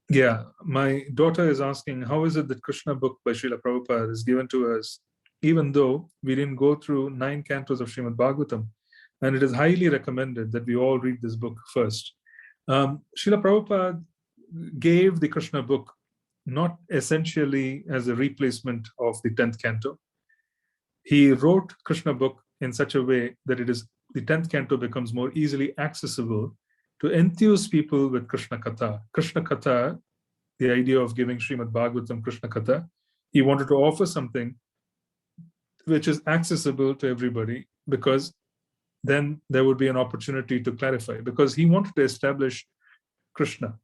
[SPEAKER 1] Yeah, my daughter is asking, how is it that Krishna book by Srila Prabhupada is given to us, even though we didn't go through 9 cantos of Srimad Bhagavatam? And it is highly recommended that we all read this book first. Srila Prabhupada gave the Krishna book not essentially as a replacement of the 10th canto. He wrote Krishna book in such a way that the 10th canto becomes more easily accessible to enthuse people with Krishna Katha. Krishna Katha, the idea of giving Srimad Bhagavatam Krishna Katha, he wanted to offer something which is accessible to everybody, because then there would be an opportunity to clarify, because he wanted to establish Krishna.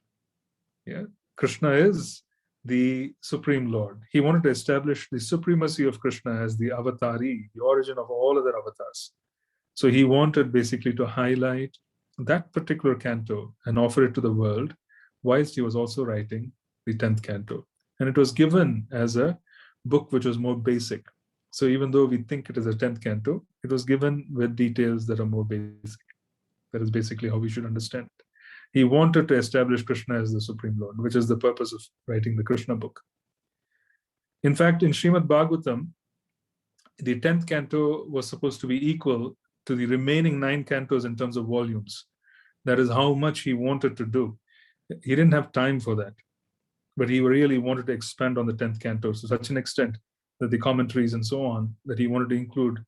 [SPEAKER 1] Yeah, Krishna is the Supreme Lord. He wanted to establish the supremacy of Krishna as the avatari, the origin of all other avatars. So he wanted basically to highlight that particular canto and offer it to the world, whilst he was also writing the 10th canto. And it was given as a book which was more basic. So even though we think it is a 10th canto, it was given with details that are more basic. That is basically how we should understand it. He wanted to establish Krishna as the Supreme Lord, which is the purpose of writing the Krishna book. In fact, in Srimad Bhagavatam, the 10th canto was supposed to be equal to the remaining 9 cantos in terms of volumes. That is how much he wanted to do. He didn't have time for that, but he really wanted to expand on the 10th canto to such an extent that the commentaries and so on, that he wanted to include,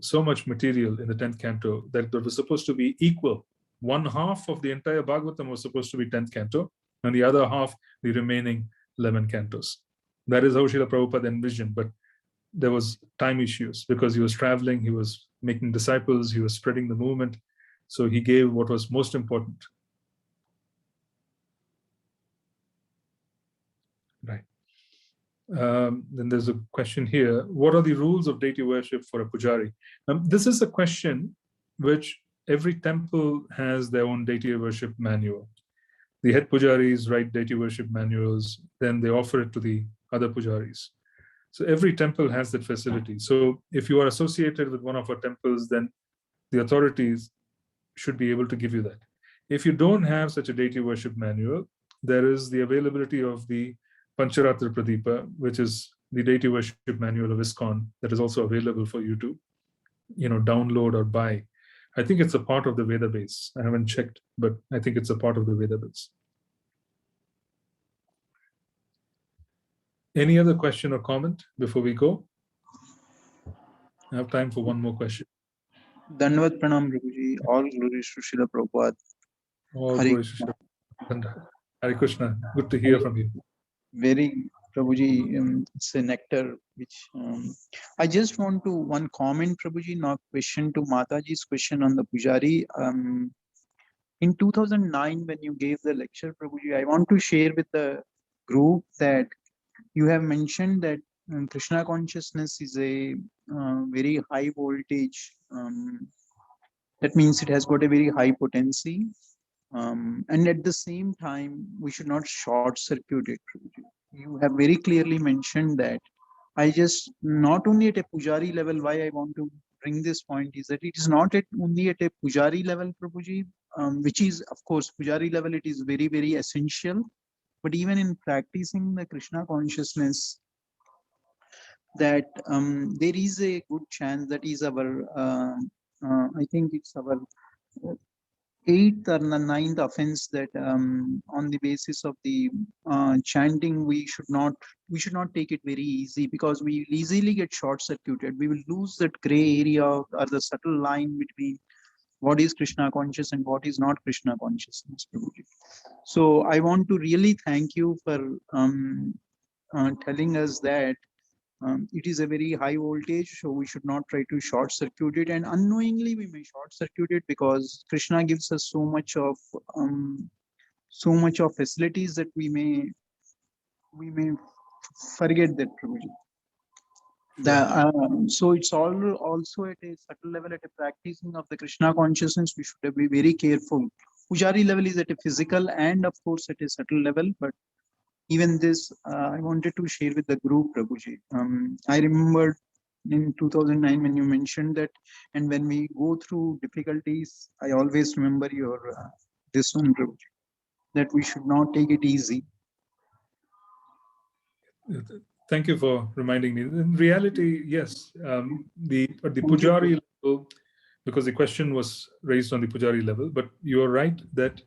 [SPEAKER 1] so much material in the 10th canto that was supposed to be equal. One half of the entire Bhagavatam was supposed to be 10th canto, and the other half, the remaining 11 cantos. That is how Srila Prabhupada envisioned, but there was time issues because he was traveling, he was making disciples, he was spreading the movement. So he gave what was most important. Right. Then there's a question here. What are the rules of deity worship for a Pujari? This is a question which every temple has their own deity worship manual. The head Pujaris write deity worship manuals, then they offer it to the other Pujaris. So every temple has that facility. So if you are associated with one of our temples, then the authorities should be able to give you that. If you don't have such a deity worship manual, there is the availability of the Pancharatra Pradipa, which is the deity worship manual of ISKCON, that is also available for you to, download or buy. I think it's a part of the Veda base. I haven't checked, but I think it's a part of the Veda base. Any other question or comment before we go? I have time for one more question.
[SPEAKER 3] Dandavat Pranam Prabhuji. All glories to Srila Prabhupada.
[SPEAKER 1] All glories to Srila Prabhupada. Hare Krishna. Good to hear from you.
[SPEAKER 3] Very, Prabhuji, it's a nectar which I just want to one comment, Prabhuji, not question to Mataji's question on the Pujari. In 2009, when you gave the lecture, Prabhuji, I want to share with the group that you have mentioned that Krishna consciousness is a very high voltage. That means it has got a very high potency. And at the same time, we should not short circuit it. You have very clearly mentioned that. I just, not only at a Pujari level, why I want to bring this point is that it is not only at a Pujari level, Prabhuji, which is, of course, Pujari level, it is very, very essential. But even in practicing the Krishna consciousness, that there is a good chance that is our, I think it's our 8th or 9th offense that on the basis of the chanting, we should not take it very easy, because we will easily get short circuited. We will lose that gray area or the subtle line between what is Krishna conscious and what is not Krishna consciousness. So I want to really thank you for telling us that it is a very high voltage, so we should not try to short circuit it, and unknowingly we may short circuit it, because Krishna gives us so much of facilities that we may forget that privilege. So it's all also at a subtle level, at a practicing of the Krishna consciousness, we should be very careful. Pujari level is at a physical and of course at a subtle level, but even this, I wanted to share with the group, Prabhuji. I remember in 2009 when you mentioned that, and when we go through difficulties, I always remember your this one, Prabhuji, that we should not take it easy.
[SPEAKER 1] Thank you for reminding me. In reality, yes, the Pujari level, because the question was raised on the Pujari level, but you're right that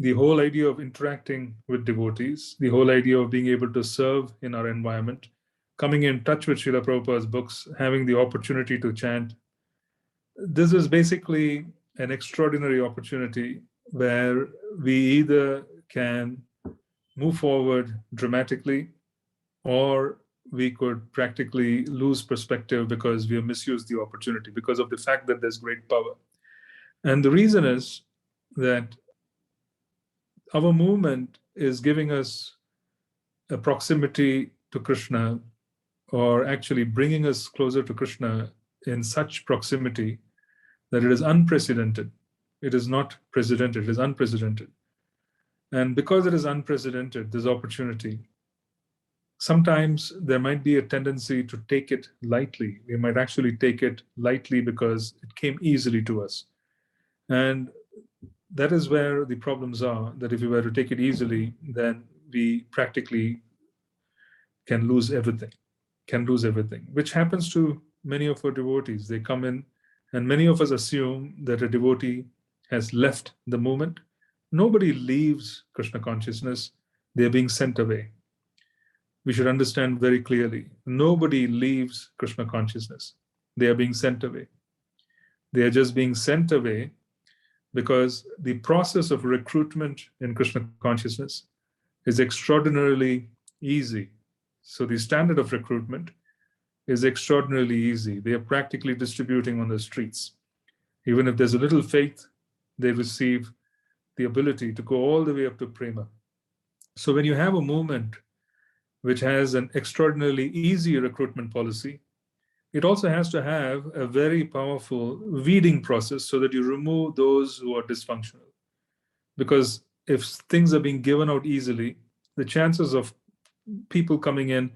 [SPEAKER 1] the whole idea of interacting with devotees, the whole idea of being able to serve in our environment, coming in touch with Srila Prabhupada's books, having the opportunity to chant, this is basically an extraordinary opportunity where we either can move forward dramatically, or we could practically lose perspective because we have misused the opportunity because of the fact that there's great power. And the reason is that our movement is giving us a proximity to Krishna, or actually bringing us closer to Krishna in such proximity that it is unprecedented. It is not precedented, it is unprecedented. And because it is unprecedented, this opportunity, sometimes there might be a tendency to take it lightly. We might actually take it lightly because it came easily to us. And that is where the problems are, that if we were to take it easily, then we practically can lose everything, which happens to many of our devotees. They come in, and many of us assume that a devotee has left the movement. Nobody leaves Krishna consciousness, they're being sent away. We should understand very clearly, nobody leaves Krishna consciousness, they are being sent away. They are just being sent away because the process of recruitment in Krishna consciousness is extraordinarily easy. So the standard of recruitment is extraordinarily easy. They are practically distributing on the streets. Even if there's a little faith, they receive the ability to go all the way up to prema. So when you have a movement which has an extraordinarily easy recruitment policy, it also has to have a very powerful weeding process so that you remove those who are dysfunctional. Because if things are being given out easily, the chances of people coming in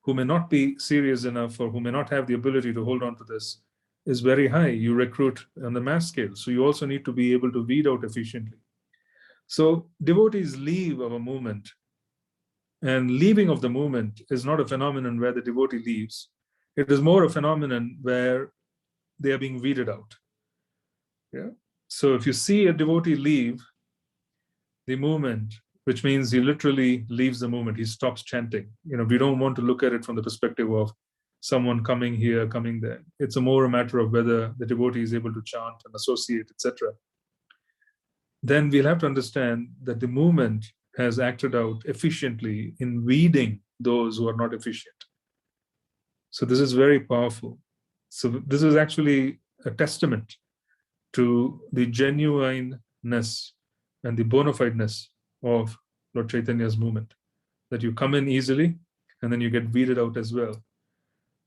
[SPEAKER 1] who may not be serious enough or who may not have the ability to hold on to this is very high. You recruit on the mass scale. So you also need to be able to weed out efficiently. So devotees leave our movement. And leaving of the movement is not a phenomenon where the devotee leaves. It is more a phenomenon where they are being weeded out. Yeah. So if you see a devotee leave the movement, which means he literally leaves the movement, he stops chanting. We don't want to look at it from the perspective of someone coming here, coming there. It's more a matter of whether the devotee is able to chant and associate, etc. Then we'll have to understand that the movement has acted out efficiently in weeding those who are not efficient. So this is very powerful. So this is actually a testament to the genuineness and the bona fideness of Lord Chaitanya's movement, that you come in easily and then you get weeded out as well,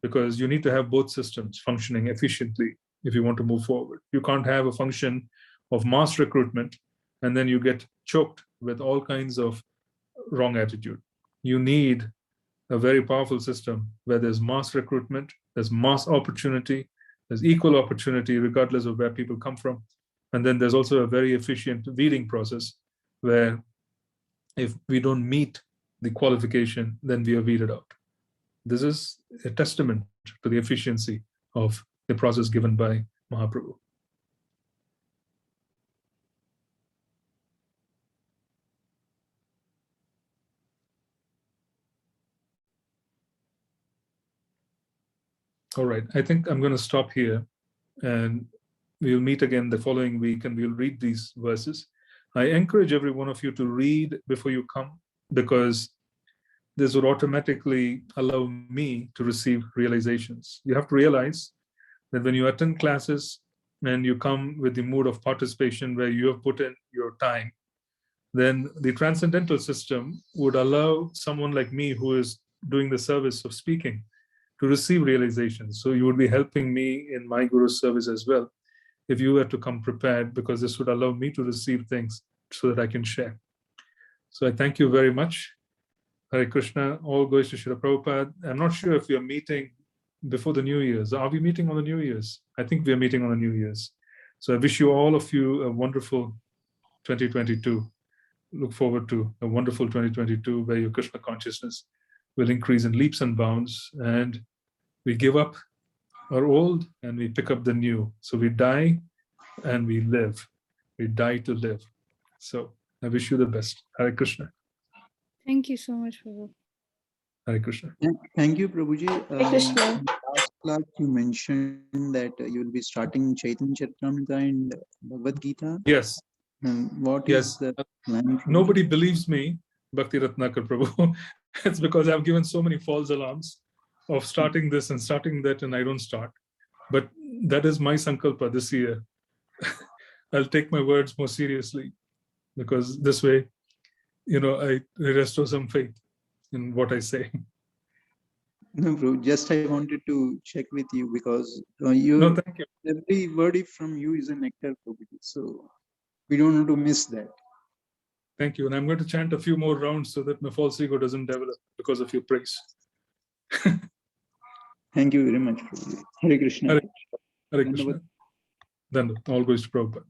[SPEAKER 1] because you need to have both systems functioning efficiently if you want to move forward. You can't have a function of mass recruitment and then you get choked with all kinds of wrong attitude. You need a very powerful system where there's mass recruitment, there's mass opportunity, there's equal opportunity regardless of where people come from. And then there's also a very efficient weeding process where if we don't meet the qualification, then we are weeded out. This is a testament to the efficiency of the process given by Mahaprabhu. All right, I think I'm going to stop here, and we'll meet again the following week and we'll read these verses. I encourage every one of you to read before you come, because this would automatically allow me to receive realizations. You have to realize that when you attend classes and you come with the mood of participation where you have put in your time, then the transcendental system would allow someone like me who is doing the service of speaking to receive realizations. So you would be helping me in my Guru's service as well, if you were to come prepared, because this would allow me to receive things so that I can share. So I thank you very much. Hare Krishna, all goes to Srila Prabhupada. I'm not sure if we are meeting before the New Year's. Are we meeting on the New Year's? I think we are meeting on the New Year's. So I wish you all of you a wonderful 2022. Look forward to a wonderful 2022 where your Krishna consciousness will increase in leaps and bounds, and we give up our old and we pick up the new. So we die and we live. We die to live. So I wish you the best. Hare Krishna.
[SPEAKER 2] Thank you so much, Prabhu.
[SPEAKER 1] Hare Krishna.
[SPEAKER 3] Thank you, Prabhuji.
[SPEAKER 4] Hare Krishna.
[SPEAKER 3] Clark, you mentioned that you will be starting Chaitanya Charitamrita and Bhagavad Gita.
[SPEAKER 1] Yes,
[SPEAKER 3] What
[SPEAKER 1] yes.
[SPEAKER 3] is the plan?
[SPEAKER 1] Nobody believes me, Bhakti Ratnakar Prabhu. It's because I've given so many false alarms of starting this and starting that, and I don't start. But that is my sankalpa this year. I'll take my words more seriously, because this way, I restore some faith in what I say.
[SPEAKER 3] No, bro, just I wanted to check with you because
[SPEAKER 1] No, thank you.
[SPEAKER 3] every word from you is a nectar, Prabhuji. So we don't want to miss that.
[SPEAKER 1] Thank you. And I'm going to chant a few more rounds so that my false ego doesn't develop because of your praise.
[SPEAKER 3] Thank you very much, Prabhuji. Hare Krishna.
[SPEAKER 1] Hare Krishna. Then all goes to Prabhupada.